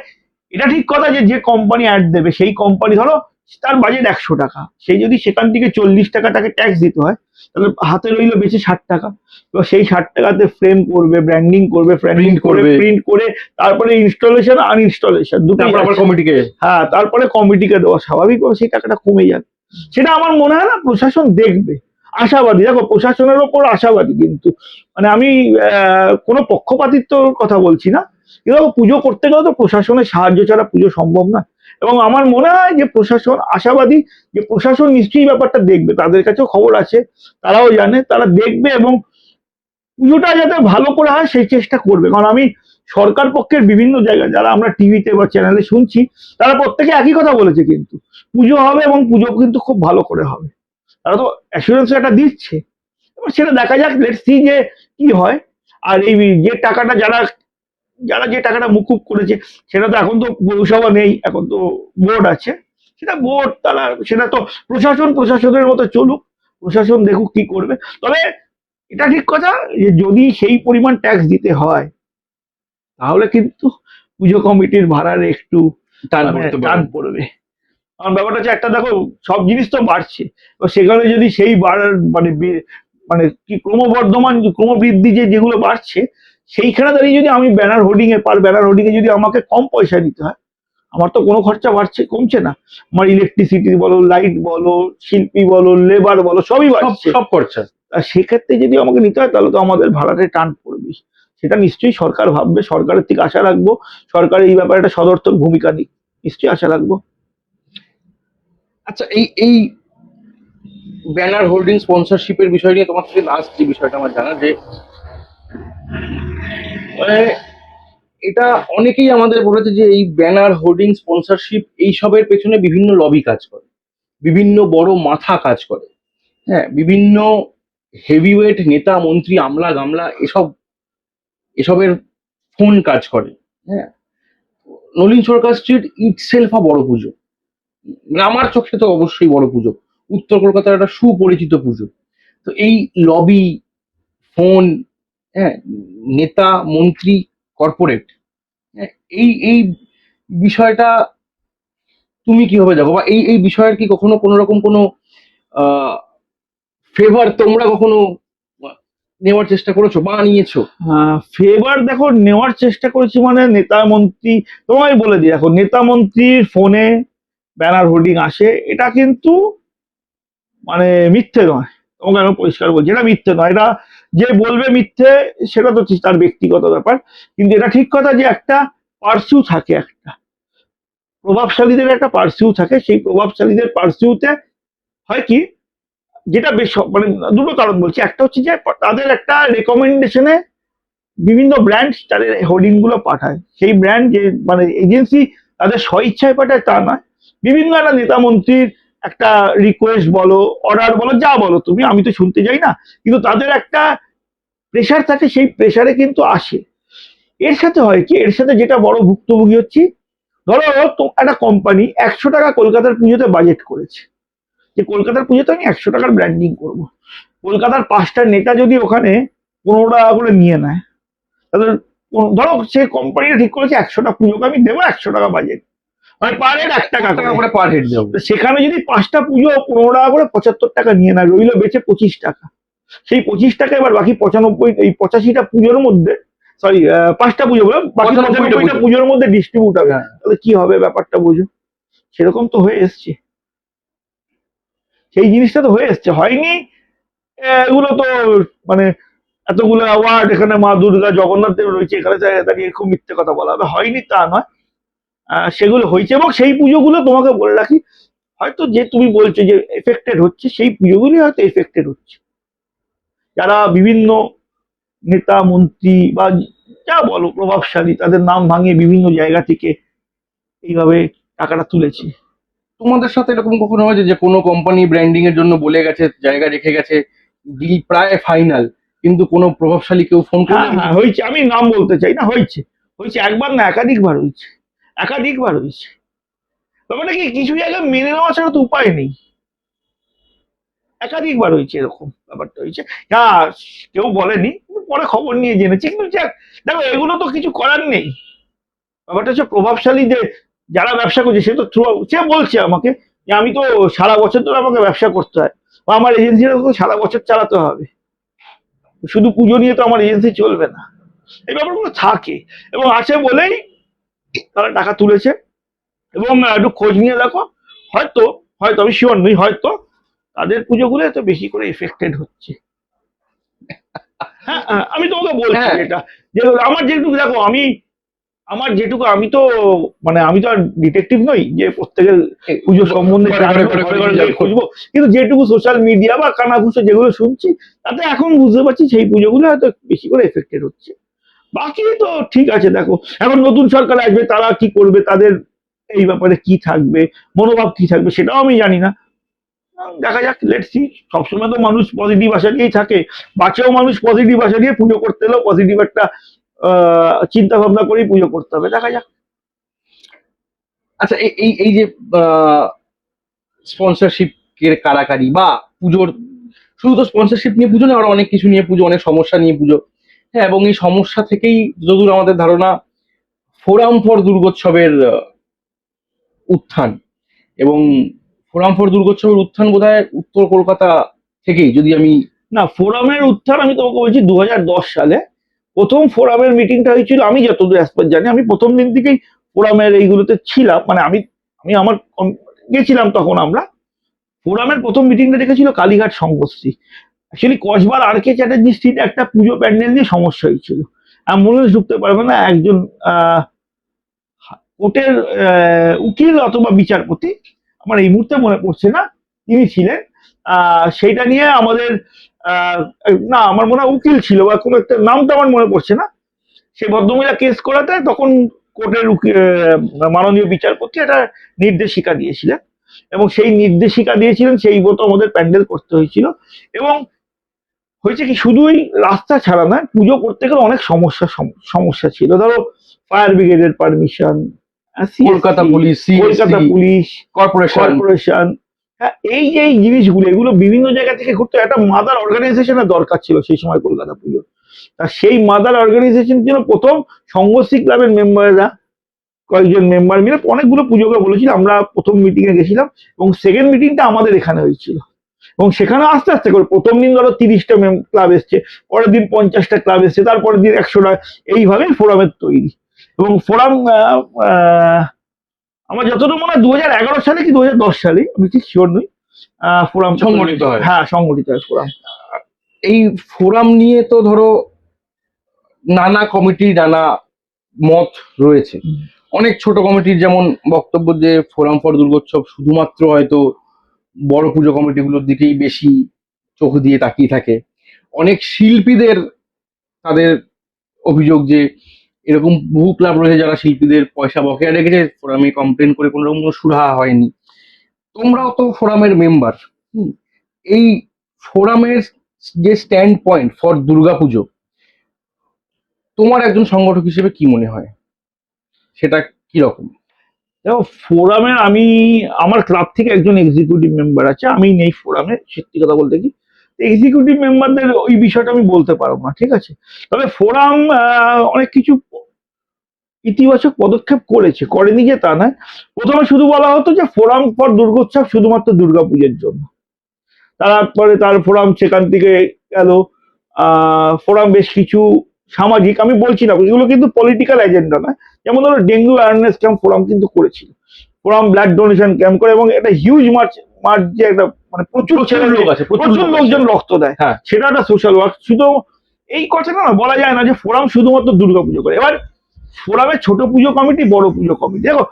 এটা ঠিক কথা যে যে কোম্পানি অ্যাড দেবে সেই কোম্পানি, ধরো তার বাজেট 100 টাকা, সেই যদি সেখান থেকে 40 টাকা তাকে ট্যাক্স দিতে হয়, তাহলে হাতে রইলো বেঁচে 60 টাকা। এবার সেই 60 টাকাতে ফ্রেম করবে, ব্র্যান্ডিং করবে, Print করবে। প্রিন্ট করে, তারপরে ইনস্টলেশন আনইনস্টলেশন দুটোই তারপর আবার আছে। কমিটিকে। হ্যাঁ, তারপরে কমিটিকে দেওয়া স্বাভাবিকভাবে সেই টাকাটা কমে যাবে। সেটা আমার মনে হয় না প্রশাসন দেখবে। আশাবাদী, দেখো প্রশাসনের ওপর আশাবাদী, কিন্তু মানে আমি কোনো পক্ষপাতিত্বর কথা বলছি না, কিন্তু দেখো, পুজো করতে গেলে তো প্রশাসনের সাহায্য ছাড়া পুজো সম্ভব না। এবং আমার মনে হয় যে প্রশাসন আশাবাদী, যে প্রশাসন নিশ্চয়ই ব্যাপারটা দেখবে, তাদের কাছেও খবর আছে, তারাও জানে, তারা দেখবে এবং পুজোটা যাতে ভালো করে হয় সেই চেষ্টা করবে। কারণ আমি সরকার পক্ষের বিভিন্ন জায়গায় যারা আমরা টিভিতে বা চ্যানেলে শুনছি, তারা প্রত্যেকে একই কথা বলেছে, কিন্তু পুজো হবে এবং পুজো কিন্তু খুব ভালো করে হবে, তারা তো অ্যাসুরেন্স একটা দিচ্ছে। এবার সেটা দেখা যাক, লেটস সি যে কি হয়। আর এই যে টাকাটা যারা যারা যে টাকাটা মুকুব করেছে, সেটা তো এখন তো পৌরসভা নেই, এখন তো বোর্ড আছে। সেটা বোর্ড, তারা সেটা তো প্রশাসনের মতো চলুক, প্রশাসন দেখুক কি করবে। তবে এটা ঠিক কথা যে যদি সেই পরিমাণ ট্যাক্স দিতে হয়, তাহলে কিন্তু পুজো কমিটির ভাড়ার একটু টান মানে পড়তে টান পারে। পড়বে। কারণ ব্যাপারটা হচ্ছে, একটা দেখো, সব জিনিস তো বাড়ছে, এবার সেখানে যদি সেই বাড়ার মানে কি ক্রমবর্ধমান ক্রমবৃদ্ধি যেগুলো বাড়ছে, সেইখানে দাঁড়িয়ে যদি আমি ব্যানার হোর্ডিং এ ব্যানার হোর্ডিং এ যদি আমাকে কম পয়সা দিতে হয়, আমার তো কোনো খরচা বাড়ছে, কমছে না। আমার ইলেকট্রিসিটি বলো, লাইট বলো, শিল্পী বলো, লেবার বলো, সবই সব বাড়ছে। সব খরচা। আর সেক্ষেত্রে যদি আমাকে নিতে হয়, তাহলে তো আমাদের ভাড়াতে টান পড়বে। সেটা নিশ্চয়ই সরকার ভাববে, সরকারের থেকে আশা রাখবো সরকার এই ব্যাপারে একটা সদর্থক ভূমিকা নিক, নিশ্চয়ই আশা রাখবো। আচ্ছা, এই এই ব্যানার হোল্ডিং স্পন্সরশিপের বিষয় নিয়ে তোমার থেকে লাস্ট যে বিষয়টা আমার জানা, যে মানে এটা অনেকেই আমাদের বলেছে যে এই ব্যানার হোর্ডিং স্পন্সরশিপ এইসবের পেছনে বিভিন্ন লবি কাজ করে, বিভিন্ন বড় মাথা কাজ করে। হ্যাঁ, বিভিন্ন হেভিওয়েট নেতা মন্ত্রী আমলা গামলা এসবের ফোন কাজ করে। হ্যাঁ, নলিন সরকার স্ট্রিট ইটসেলফ বড় পুজো, মানে আমার চোখে তো অবশ্যই বড় পুজো, উত্তর কলকাতার একটা সুপরিচিত পুজো। তো এই লবি, ফোন, হ্যাঁ, নেতা মন্ত্রী, কর্পোরেট, হ্যাঁ, এই বিষয়টা তুমি কিভাবে দেখো, বা এই বিষয়ের কি কখনো কোনো রকম কোনো ফেভার তোমরা কখনো নেওয়ার চেষ্টা করেছো বা নিয়েছো? ফেভার দেখো, নেওয়ার চেষ্টা করেছি মানে নেতা মন্ত্রী, তোমায় বলে দিই, দেখো নেতা মন্ত্রীর ফোনে ব্যানার হোর্ডিং আসে, এটা কিন্তু মানে মিথ্যে নয়। তোমাকে আমি পরিষ্কার বলছি, এটা মিথ্যে নয়। এটা যে বলবে মিথ্যে, সেটা তো তার ব্যক্তিগত ব্যাপার, কিন্তু এটা ঠিক কথা যে একটা পার্সিউ থাকে, একটা প্রভাবশালীদের একটা পার্সিউ থাকে, সেই প্রভাবশালীদের পার্সিউতে হয় কি, যেটা বেশ মানে দুটো কারণ বলছি, একটা হচ্ছে যে তাদের একটা রেকমেন্ডেশনে বিভিন্ন ব্র্যান্ড তাদের হোর্ডিং গুলো পাঠায়, সেই ব্র্যান্ড যে মানে এজেন্সি তাদের স্বইচ্ছায় পাঠায় তা নয়, বিভিন্ন একটা নেতা মন্ত্রীর একটা রিকোয়েস্ট বলো, অর্ডার বলো, যা বলো তুমি, আমি তো শুনতে যাই না, কিন্তু তাদের একটা প্রেশার থাকে, সেই প্রেশারে কিন্তু আসে। এর সাথে হয় কি, এর সাথে যেটা বড় ভুক্তভোগী হচ্ছি, ধরো তো একটা কোম্পানি 100 টাকা কলকাতার পুজোতে বাজেট করেছে, যে কলকাতার পুজোতে আমি 100 টাকার ব্র্যান্ডিং করব। কলকাতার 5টা নেতা যদি ওখানে 15 টাকা করে নিয়ে নেয়, তাহলে ধরো সে কোম্পানিটা ঠিক করেছে 100টা পুজোকে আমি দেবো 100 টাকা বাজেট, মানে পার হেড 1 টাকা টাকা করে। করে পার হেড দেবো। তো সেখানে যদি 5টা পুজো 15 টাকা করে 75 টাকা নিয়ে নেয়, রইলো বেঁচে 25 টাকা। সেই 25 টাকা এবার বাকি 85টা পুজোর মধ্যে, সরি 5টা পুজো বললাম, বাকি 95টা পুজোর মধ্যে ডিস্ট্রিবিউট হবে। হ্যাঁ। তাহলে কি হবে ব্যাপারটা বোঝো, সেরকম তো হয়ে এসছে, সেই জিনিসটা তো হয়ে এসছে, হয়নি এগুলো তো মানে এতগুলো অ্যাওয়ার্ড এখানে মা দুর্গা জগন্নাথ দেব রয়েছে, এখানে দাঁড়িয়ে খুব মিথ্যে কথা বলা হবে, হয়নি তা নয়, সেগুলো হয়েছে। এবং সেই পুজোগুলো তোমাকে বলে রাখি, হয়তো যে তুমি বলছো যে এফেক্টেড হচ্ছে, সেই পুজোগুলি হয়তো এফেক্টেড হচ্ছে, যারা বিভিন্ন নেতা মন্ত্রী বা যা বলো প্রভাবশালী, তাদের নাম ভাঙিয়ে বিভিন্ন জায়গা থেকে এইভাবে টাকাটা তুলেছে। তোমাদের সাথে এরকম কখনো হয়েছে যে কোনো কোম্পানি ব্র্যান্ডিং এর জন্য বলে গেছে, জায়গা রেখে গেছে, ডিল প্রায় ফাইনাল, কিন্তু কোনো প্রভাবশালী কেউ ফোন করে হ্যাঁ হ্যাঁ হয়েছে, আমি নাম বলতে চাই না, হয়েছে, হয়েছে, একবার না একাধিকবার হয়েছে, একাধিকবার হয়েছে। ব্যাপারটা কি, কিছু জায়গায় মেনে নেওয়া ছাড়া তো উপায় নেই, একাধিকবার হয়েছে এরকম ব্যাপারটা হয়েছে। হ্যাঁ, কেউ বলেনি, কিন্তু পরে খবর নিয়ে জেনেছি, কিন্তু দেখো এগুলো তো কিছু করার নেই। ব্যাপারটা হচ্ছে প্রভাবশালী যে যারা ব্যবসা করছে, সে তো সে বলছে আমাকে যে আমি তো সারা বছর ধরে আমাকে ব্যবসা করতে হয়, বা আমার এজেন্সিটা তো সারা বছর চালাতে হবে, শুধু পুজো নিয়ে তো আমার এজেন্সি চলবে না, এই ব্যাপারগুলো থাকে এবং আছে বলেই তারা টাকা তুলেছে। এবং একটু খোঁজ নিয়ে দেখো, হয়তো, হয়তো আমি শিওর নই, হয়তো তাদের পুজোগুলো এত বেশি করে এফেক্টেড হচ্ছে। হ্যাঁ আমি তোমাকে বলছি হ্যাঁ। এটা, যে আমার যেটুকু দেখো, আমার যেটুকু, আমি তো মানে আমি তো আর ডিটেকটিভ নই যে প্রত্যেকের পুজো সম্বন্ধে ঘরে ঘরে ঘরে ঘরে ঘরে ঘরে গিয়ে খুঁজবো, কিন্তু যেটুকু সোশ্যাল মিডিয়া বা কানাঘুষো যেগুলো শুনছি, তাতে এখন বুঝতে পারছি সেই পুজোগুলো হয়তো বেশি করে এফেক্টেড হচ্ছে। বাকি তো ঠিক আছে, দেখো এখন নতুন সরকার আসবে, তারা কি করবে, তাদের এই ব্যাপারে কি থাকবে, মনোভাব কি থাকবে, সেটাও আমি জানি না। দেখা যাক, লেটস সি। সবসময় তো মানুষ পজিটিভ আশা নিয়েই থাকে, বাঁচেও মানুষ পজিটিভ আশা নিয়ে, পুজো করতে এলেও পজিটিভ একটা চিন্তা ভাবনা করেই পুজো করতে হবে, দেখা যাক। আচ্ছা, এই এই এই যে স্পন্সরশিপ এর কারাকারি বা পুজোর, শুধু তো স্পন্সরশিপ নিয়ে পুজো না, আরো অনেক কিছু নিয়ে পুজো, অনেক সমস্যা নিয়ে পুজো। হ্যাঁ, এবং এই সমস্যা থেকেই যতদূর আমাদের ধারণা ফোরাম ফর দুর্গোৎসবের উত্থান, এবং ফোরাম ফর দুর্গোৎসবের উত্থান বোধহয় উত্তর কলকাতা থেকেই, যদি আমি না, ফোরামের উত্থান আমি তোমাকে বলছি 2010 সালে প্রথম ফোরামের মিটিংটা হয়েছিল, আমি যতদূর অ্যাসপার জানি, আমি প্রথম দিন থেকেই ফোরামের এইগুলোতে ছিলাম, মানে আমি আমি আমার গেছিলাম, তখন আমরা ফোরামের প্রথম মিটিংটা দেখেছিল কালীঘাট সংঘশ্রী। অ্যাকচুয়ালি কসবার আর কে চ্যাটার্জি স্ট্রিট একটা পুজো প্যান্ডেল নিয়ে সমস্যা হয়েছিল, অ্যাম্বুলেন্স ঢুকতে পারবে না, একজন কোর্টের উকিল অথবা বিচারপতি, আমার এই মুহূর্তে মনে পড়ছে না, তিনি ছিলেন, সেইটা নিয়ে আমাদের আহ, না আমার মনে হয় উকিল ছিল বা কোনো একটা, নামটা আমার মনে পড়ছে না, সে ভদ্রমহিলা কেস করাতে তখন কোর্টের মাননীয় বিচারপতি একটা নির্দেশিকা দিয়েছিলেন, এবং সেই নির্দেশিকা দিয়েছিলেন সেই মতো আমাদের প্যান্ডেল করতে হয়েছিল। এবং হয়েছে কি, শুধুই রাস্তা ছাড়া নয়, পুজো করতে গেলে অনেক সমস্যা ছিল, ধরো ফায়ার ব্রিগেডের permission, Kolkata police, Kolkata police, corporation, corporation, হ্যাঁ এই যে এই জিনিসগুলো, এগুলো বিভিন্ন জায়গা থেকে ঘুরতে, একটা মাদার অর্গানাইজেশনের দরকার ছিল সেই সময় কলকাতা পুজো। তা সেই মাদার অর্গানাইজেশনের জন্য প্রথম সংঘশ্রী ক্লাবের মেম্বাররা, কয়েকজন মেম্বার মিলে অনেকগুলো পুজোকে বলেছিল, আমরা প্রথম মিটিং এ গেছিলাম, এবং সেকেন্ড মিটিংটা আমাদের এখানে হয়েছিল, এবং সেখানে আস্তে আস্তে করে প্রথম দিন ধরো 30টা ক্লাব এসছে, পরের দিন 50টা ক্লাব এসছে, তারপরের দিন 100টা, এইভাবে ফোরামের তৈরি। এবং ফোরাম আমার যতটুকু মনে হয় 2011 সালে কি 2010 সালে, আমি ঠিক শিওর নই, ফোরাম সংগঠিত হয়। হ্যাঁ সংগঠিত হয় ফোরাম। এই ফোরাম নিয়ে তো ধরো নানা কমিটির নানা মত রয়েছে। অনেক ছোট কমিটির যেমন বক্তব্য যে ফোরাম ফর দুর্গোৎসব শুধুমাত্র হয়তো বড় পুজো কমিটিগুলোর দিকেই বেশি চোখ দিয়ে তাকিয়ে থাকে। অনেক শিল্পীদের তাদের অভিযোগ যে এরকম বহু ক্লাব রয়েছে যারা শিল্পীদের পয়সা বকেয়া রেখেছে, ফোরামে কমপ্লেন করে কোনো রকম কোনো সুরাহা হয়নি। তোমরাও তো ফোরামের মেম্বার, এই ফোরামের যে স্ট্যান্ড পয়েন্ট ফর দুর্গাপুজো, তোমার একজন সংগঠক হিসেবে কি মনে হয় সেটা কিরকম? দেখো, ফোরামের আমি আমার ক্লাব থেকে একজন এক্সিকিউটিভ মেম্বার আছে, আমি নেই ফোরামে, সত্যি কথা বলতে কি এক্সিকিউটিভ মেম্বারদের ওই বিষয়টা আমি বলতে পারবো না, ঠিক আছে। তবে ফোরাম অনেক কিছু ইতিবাচক পদক্ষেপ করেছে, করেনি যে তা নয়। প্রথমে শুধু বলা হতো যে ফোরাম ফর দুর্গোৎসব শুধুমাত্র দুর্গাপুজোর জন্য, তারপরে তার ফোরাম সেখান থেকে গেল। ফোরাম বেশ কিছু সামাজিক, আমি বলছি না এগুলো কিন্তু পলিটিক্যাল এজেন্ডা নয়, যেমন ধরো ডেঙ্গু অ্যাওয়ারনেস ক্যাম্প ফোরাম কিন্তু করেছিল, ফোরাম ব্লাড ডোনেশন ক্যাম্প করে, এবং একটা হিউজ মার্চ মার্চ যে একটা মানে প্রচুর ছেলে লোক আছে, প্রচুর লোকজন রক্ত দেয়, হ্যাঁ। সেটা একটা সোশ্যাল ওয়ার্ক। শুধু এই কথাটা না বলা যায় না যে ফোরাম শুধুমাত্র দুর্গাপুজো করে। এবার ফোরামের ছোট পুজো কমিটি, বড় পুজো কমিটি, দেখো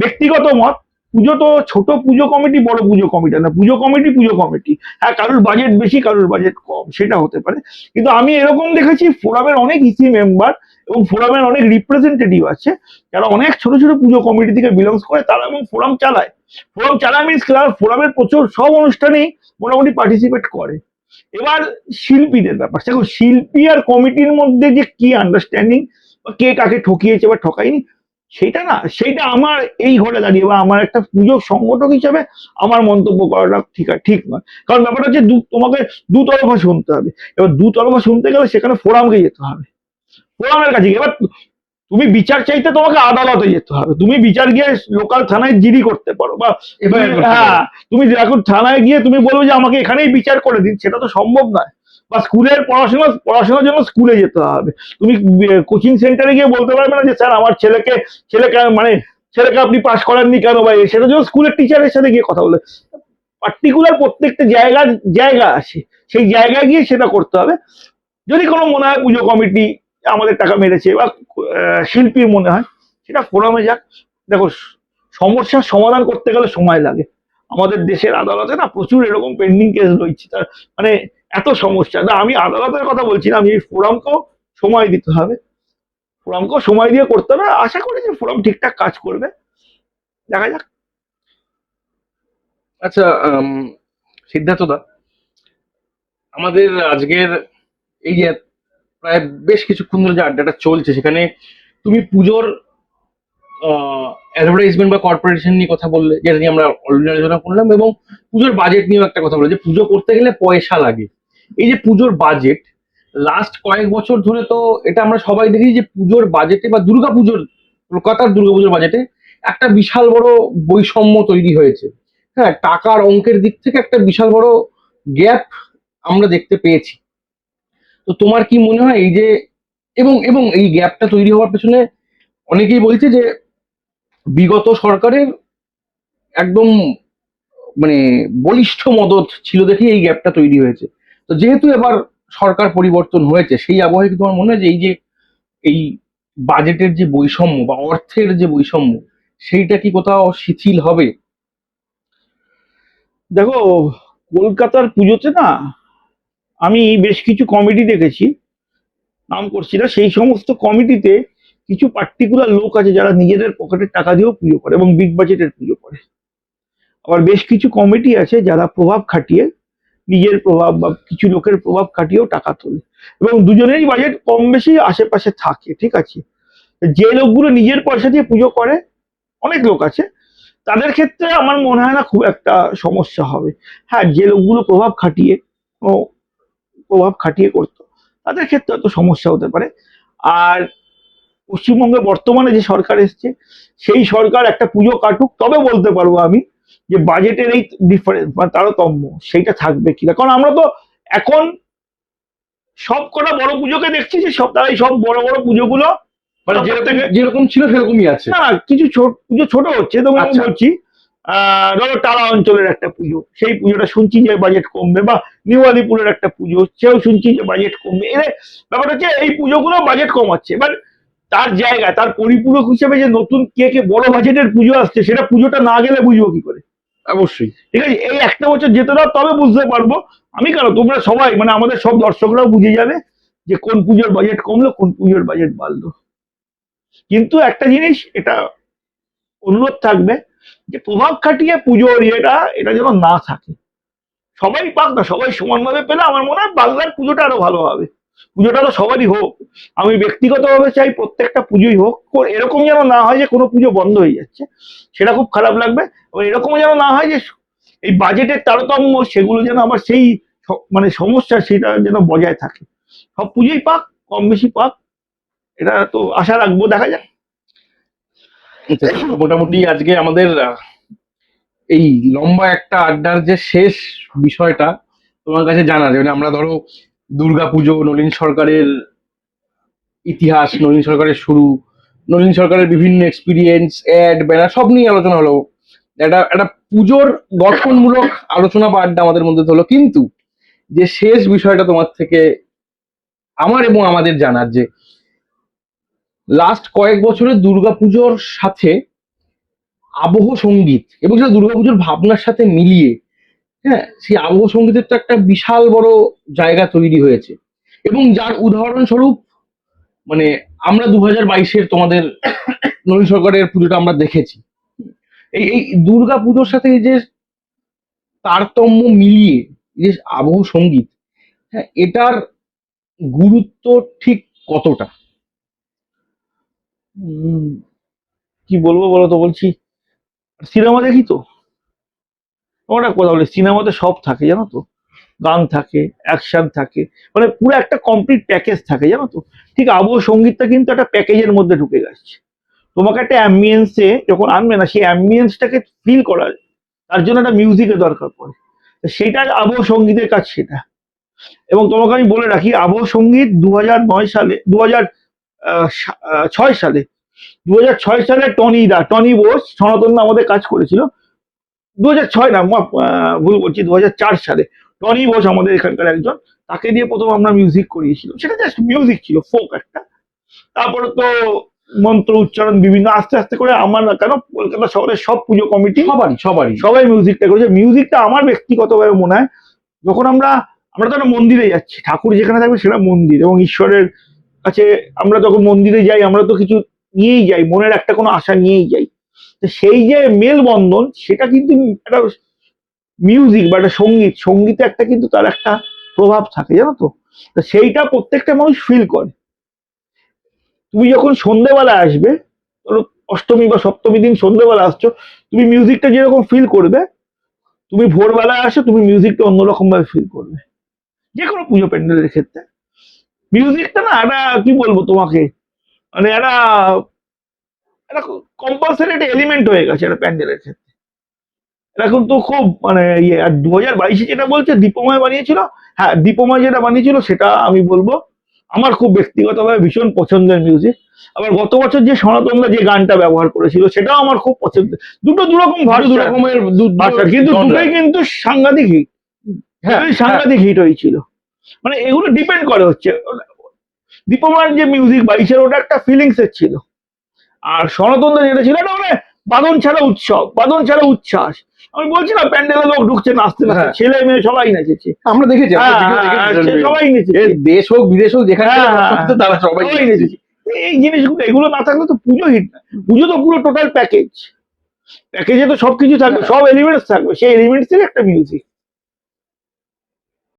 ব্যক্তিগত মত, পুজো তো ছোট পুজো কমিটি বড় পুজো কমিটি না, পুজো কমিটি পুজো কমিটি। হ্যাঁ, কারোর বাজেট বেশি কারোর বাজেট কম, সেটা হতে পারে, কিন্তু আমি এরকম দেখেছি ফোরামের অনেক ইসি মেম্বার এবং ফোরামের অনেক রিপ্রেজেন্টেটিভ আছে যারা অনেক ছোট ছোট পুজো কমিটি থেকে বিলংস করে, তারা এবং ফোরাম চালায়। ফোরাম চালায় মিনস ফোরামের প্রচুর সব অনুষ্ঠানেই মোটামুটি পার্টিসিপেট করে। এবার শিল্পীদের ব্যাপার, দেখো শিল্পী আর কমিটির মধ্যে যে কি আন্ডারস্ট্যান্ডিং, কে কাকে ঠকিয়েছে বা ঠকায়নি, সেটা না, সেইটা আমার এই ঘরে দাঁড়িয়ে বা আমার একটা পুজো সংগঠক হিসেবে আমার মন্তব্য করাটা ঠিক নয়। কারণ ব্যাপারটা হচ্ছে তোমাকে দুতরফা শুনতে হবে। এবার দুতরফা শুনতে গেলে সেখানে ফোরামকে যেতে হবে, ফোরামের কাছে গিয়ে। এবার তুমি বিচার চাইতে তোমাকে আদালতে যেতে হবে, তুমি বিচার গিয়ে লোকাল থানায় জিডি করতে পারো, বা হ্যাঁ তুমি এখন থানায় গিয়ে তুমি বলবে যে আমাকে এখানেই বিচার করে দিন, সেটা তো সম্ভব নয়। বা স্কুলের পড়াশোনার জন্য স্কুলে যেতে হবে, তুমি কোচিং সেন্টারে গিয়ে বলতে পারবে না যে স্যার আমার ছেলেকে মানে ছেলেকে আপনি পাস করাননি কেন, বা সেটার জন্য স্কুলের টিচারের সাথে গিয়ে কথা বলে। পার্টিকুলার প্রত্যেকটা জায়গা আছে, সেই জায়গায় গিয়ে সেটা করতে হবে। যদি কোনো মনে হয় পুজো কমিটি আমাদের টাকা মেরেছে বা শিল্পীর মনে হয়, সেটা ফোরামে যাক। দেখো, সমস্যার সমাধান করতে গেলে সময় লাগে, আমাদের দেশের আদালতে না প্রচুর এরকম পেন্ডিং কেস রয়েছে, তার মানে এত সমস্যা। না, আমি আদালতের কথা বলছি না, আমি এই ফোরামকেও সময় দিতে হবে, ফোরামকেও সময় দিয়ে করতে হবে। আশা করি যে ফোরাম ঠিকঠাক কাজ করবে, দেখা যাক। আচ্ছা, সিদ্ধার্থ দা, আমাদের আজকের এই যে প্রায় বেশ কিছুক্ষণ ধরে যে আড্ডাটা চলছে, সেখানে তুমি পুজোর অ্যাডভার্টাইজমেন্ট বা কর্পোরেশন নিয়ে কথা বললে, যেটা নিয়ে আমরা অলরেডি আলোচনা করলাম, এবং পুজোর বাজেট নিয়েও একটা কথা বললে যে পুজো করতে গেলে পয়সা লাগে। এই যে পুজোর বাজেট, লাস্ট কয়েক বছর ধরে তো এটা আমরা সবাই দেখি যে পুজোর বাজেটে বা দুর্গাপুজোর, কলকাতার দুর্গাপুজোর বাজেটে একটা বিশাল বড় বৈষম্য তৈরি হয়েছে। হ্যাঁ, টাকার অঙ্কের দিক থেকে একটা বিশাল বড় গ্যাপ আমরা দেখতে পেয়েছি। তো তোমার কি মনে হয় এই যে, এবং এবং এই গ্যাপটা তৈরি হওয়ার পেছনে অনেকেই বলছে যে বিগত সরকারের একদম মানে বলিষ্ঠ মদত ছিল দেখে এই গ্যাপটা তৈরি হয়েছে। তো যেহেতু এবার সরকার পরিবর্তন হয়েছে, সেই আবহে কি তোমার মনে হয় যে এই বাজেটের যে বৈষম্য বা অর্থের যে বৈষম্য, সেইটা কি কোথাও শিথিল হবে? দেখো, কলকাতার পুজোতে না আমি বেশ কিছু কমিটি দেখেছি, নাম করছি না, সেই সমস্ত কমিটিতে কিছু পার্টিকুলার লোক আছে যারা নিজেদের পকেটের টাকা দিয়েও পুজো করে এবং বিগ বাজেটের পুজো করে। আবার বেশ কিছু কমিটি আছে যারা প্রভাব খাটিয়ে, নিজের প্রভাব বা কিছু লোকের প্রভাব খাটিয়েও টাকা তোলে, এবং দুজনেরই বাজেট কম বেশি আশেপাশে থাকে, ঠিক আছে। যে লোকগুলো নিজের পয়সা দিয়ে পুজো করে, অনেক লোক আছে, তাদের ক্ষেত্রে আমার মনে হয় না খুব একটা সমস্যা হবে। হ্যাঁ, যে লোকগুলো ও প্রভাব খাটিয়ে করতো, তাদের ক্ষেত্রে হয়তো সমস্যা হতে পারে। আর পশ্চিমবঙ্গে বর্তমানে যে সরকার এসছে, সেই সরকার একটা পুজো কাটুক, তবে বলতে পারবো আমি যে বাজেটের এই ডিফারেন্স বা তারতম্য সেইটা থাকবে কিনা। কারণ আমরা তো এখন সব কটা বড় পুজোকে দেখছি যে তারাই সব বড় বড় পুজোগুলো মানে যেরকম ছিল সেরকমই আছে, না কিছু পুজো ছোট হচ্ছে। তো আমি আচ্ছা। বলছি ধরো টালা অঞ্চলের একটা পুজো, সেই পুজোটা শুনছি যে বাজেট কমবে, বা নিউ আলিপুরের একটা পুজো, সেও শুনছি যে বাজেট কমবে। এর ব্যাপারটা হচ্ছে এই পুজোগুলো বাজেট কমাচ্ছে। এবার তার জায়গায় তার পরিপূরক হিসেবে যে নতুন কে কে বড় বাজেটের পুজো আসছে, সেটা পুজোটা না গেলে বুঝবো কি করে? অবশ্যই। ঠিক আছে, এই একটা বছর যেতে দাও, তবে বুঝতে পারবো। আমি কেন, তোমরা সবাই, মানে আমাদের সব দর্শকরাও বুঝে যাবে যে কোন পুজোর বাজেট কমলো, কোন পুজোর বাজেট বাড়লো। কিন্তু একটা জিনিস, এটা অনুরোধ থাকবে যে প্রভাব খাটিয়ে পুজোর এটা যেন না থাকে। সবাই পাক না, সবাই সমানভাবে পেলে আমার মনে হয় বাংলার পুজোটা আরো ভালো হবে। পুজোটা তো সবারই হোক। আমি ব্যক্তিগতভাবে চাই প্রত্যেকটা পুজোই হোক। এরকম যেন না হয় যে কোনো পুজো বন্ধ হয়ে যাচ্ছে, সেটা খুব খারাপ লাগবে। এবং এরকম যেন না হয় যে এই বাজেটের তারতম্য, সেগুলো যেন আবার সেই মানে সমস্যা, সেটা যেন বজায় থাকে। সব পুজোই পাক, কম বেশি পাক, এটা তো আশা রাখবো, দেখা যাক। মোটামুটি আজকে আমাদের এই লম্বা একটা আড্ডার যে শেষ বিষয়টা তোমার কাছে জানা যাবে, আমরা ধরো দুর্গাপুজো, নলিন সরকারের ইতিহাস, নলিন সরকারের শুরু, নলিন সরকারের বিভিন্ন এক্সপিরিয়েন্স, অ্যাড, ব্যানার সব নিয়ে আলোচনা হলো। একটা একটা পুজোর গঠনমূলক আলোচনা বা আড্ডা আমাদের মধ্যে হলো। কিন্তু যে শেষ বিষয়টা তোমার থেকে আমার এবং আমাদের জানার, যে লাস্ট কয়েক বছরের দুর্গাপুজোর সাথে আবহ সঙ্গীত এবং সেটা দুর্গাপুজোর ভাবনার সাথে মিলিয়ে, হ্যাঁ, সেই আবহ সঙ্গীতের তো একটা বিশাল বড় জায়গা তৈরি হয়েছে। এবং যার উদাহরণস্বরূপ মানে আমরা 2022-এর তোমাদের নলিন সরকারের পুজোটা আমরা দেখেছি। এই দুর্গা পুজোর সাথে এই যে তারতম্য মিলিয়ে যে আবহ সঙ্গীত, হ্যাঁ, এটার গুরুত্ব ঠিক কতটা? উম, কি বলবো বলো তো, বলছি সিনেমা দেখি তো। তোমার একটা কথা বলি, সিনেমাতে সব থাকে জানো তো। গান থাকে, অ্যাকশন থাকে, মানে পুরো একটা কমপ্লিট প্যাকেজ থাকে জানো তো। ঠিক আবহ সঙ্গীতটা কিন্তু একটা প্যাকেজের মধ্যে ঢুকে গেছে। তোমাকে একটা অ্যাম্বিয়েন্সে যখন আনবে না, সেই অ্যাম্বিয়েন্সটাকে ফিল করার, তার জন্য একটা মিউজিকের দরকার পড়ে। তো সেটা আবহ সঙ্গীতের কাজ সেটা। এবং তোমাকে আমি বলে রাখি, আবহ সঙ্গীত 2009 সালে, 2006 সালে, 2006 সালে টনি বোস, সনাতন আমাদের কাজ করেছিল। 2006 না, ভুল বলছি, 2004 সালে টনি বোস আমাদের এখানকার একজন, তাকে দিয়ে প্রথম আমরা মিউজিক করিয়েছিলাম। সেটা জাস্ট মিউজিক ছিল, ফোক একটা। তারপরে তো মন্ত্র উচ্চারণ বিভিন্ন, আস্তে আস্তে করে আমার না কেন, কলকাতা শহরের সব পুজো কমিটি সবারই সবাই মিউজিকটা করেছে। মিউজিকটা আমার ব্যক্তিগতভাবে মনে হয়, যখন আমরা আমরা তো একটা মন্দিরে যাচ্ছি, ঠাকুর যেখানে থাকবে সেটা মন্দির, এবং ঈশ্বরের কাছে আমরা যখন মন্দিরে যাই, আমরা তো কিছু নিয়েই যাই, মনের একটা কোনো আশা নিয়েই যাই। তো সেই যে মেলবন্ধন, সেটা কিন্তু একটা মিউজিক বা একটা সঙ্গীতে একটা কিন্তু তার একটা প্রভাব থাকে জানো তো। তো সেইটা প্রত্যেকটা মানুষ ফিল করে। তুমি যখন সন্ধ্যেবেলা আসবে, ধরো অষ্টমী বা সপ্তমী দিন সন্ধ্যেবেলা আসছো, তুমি মিউজিকটা যেরকম ফিল করবে, তুমি ভোরবেলা আসো, তুমি মিউজিকটা অন্যরকম ভাবে ফিল করবে। যে কোনো পুজো প্যান্ডেলের ক্ষেত্রে মিউজিকটা না একটা, কি বলবো তোমাকে, মানে একটা একটা কম্পালসারি একটা এলিমেন্ট হয়ে গেছে একটা প্যান্ডেলের ক্ষেত্রে। এখন তো খুব মানে ইয়ে, আর 2022-এ যেটা বলছে দীপময় বানিয়েছিল, হ্যাঁ দীপময় যেটা বানিয়েছিল সেটা আমি বলবো আমার খুব ব্যক্তিগতভাবে ভীষণ পছন্দের মিউজিক। আবার গত বছর যে সনাতনদা যে গানটা ব্যবহার করেছিল, সেটাও আমার খুব পছন্দের। দুটো দুরকম দু ভাষা, রকমের ভাষা, কিন্তু genre। দুটোই কিন্তু সাংঘাতিক হিট, হ্যাঁ, সাংঘাতিক হিট হয়েছিল। মানে এগুলো ডিপেন্ড করে হচ্ছে, দীপমার যে মিউজিক বাইশের, ওটা একটা ফিলিংস এর ছিল। আর সনাতনদা যেটা ছিল, এটা মানে বাদন ছাড়া উৎসব, বাদন ছাড়া উচ্ছ্বাস। আমি বলছি না, প্যান্ডেলে লোক ঢুকছে, নাচতে নাচতে, হ্যাঁ। ছেলে মেয়ে সবাই নেচেছে। আমরা দেখেছি, আমরা হ্যাঁ, video হ্যাঁ, দেখেছি, সবাই নেচেছে, দেশ হোক বিদেশ হোক, যেখানে হ্যাঁ, থেকে হ্যাঁ, করতে তারা সবাই সবাই নেচেছে। এই জিনিসগুলো, এগুলো না থাকলে তো পুজো হিট না। পুজো তো পুরো টোটাল প্যাকেজ, প্যাকেজে তো সবকিছু থাকবে, হ্যাঁ। সব এলিমেন্টস থাকবে, সেই এলিমেন্টস থেকে একটা মিউজিক।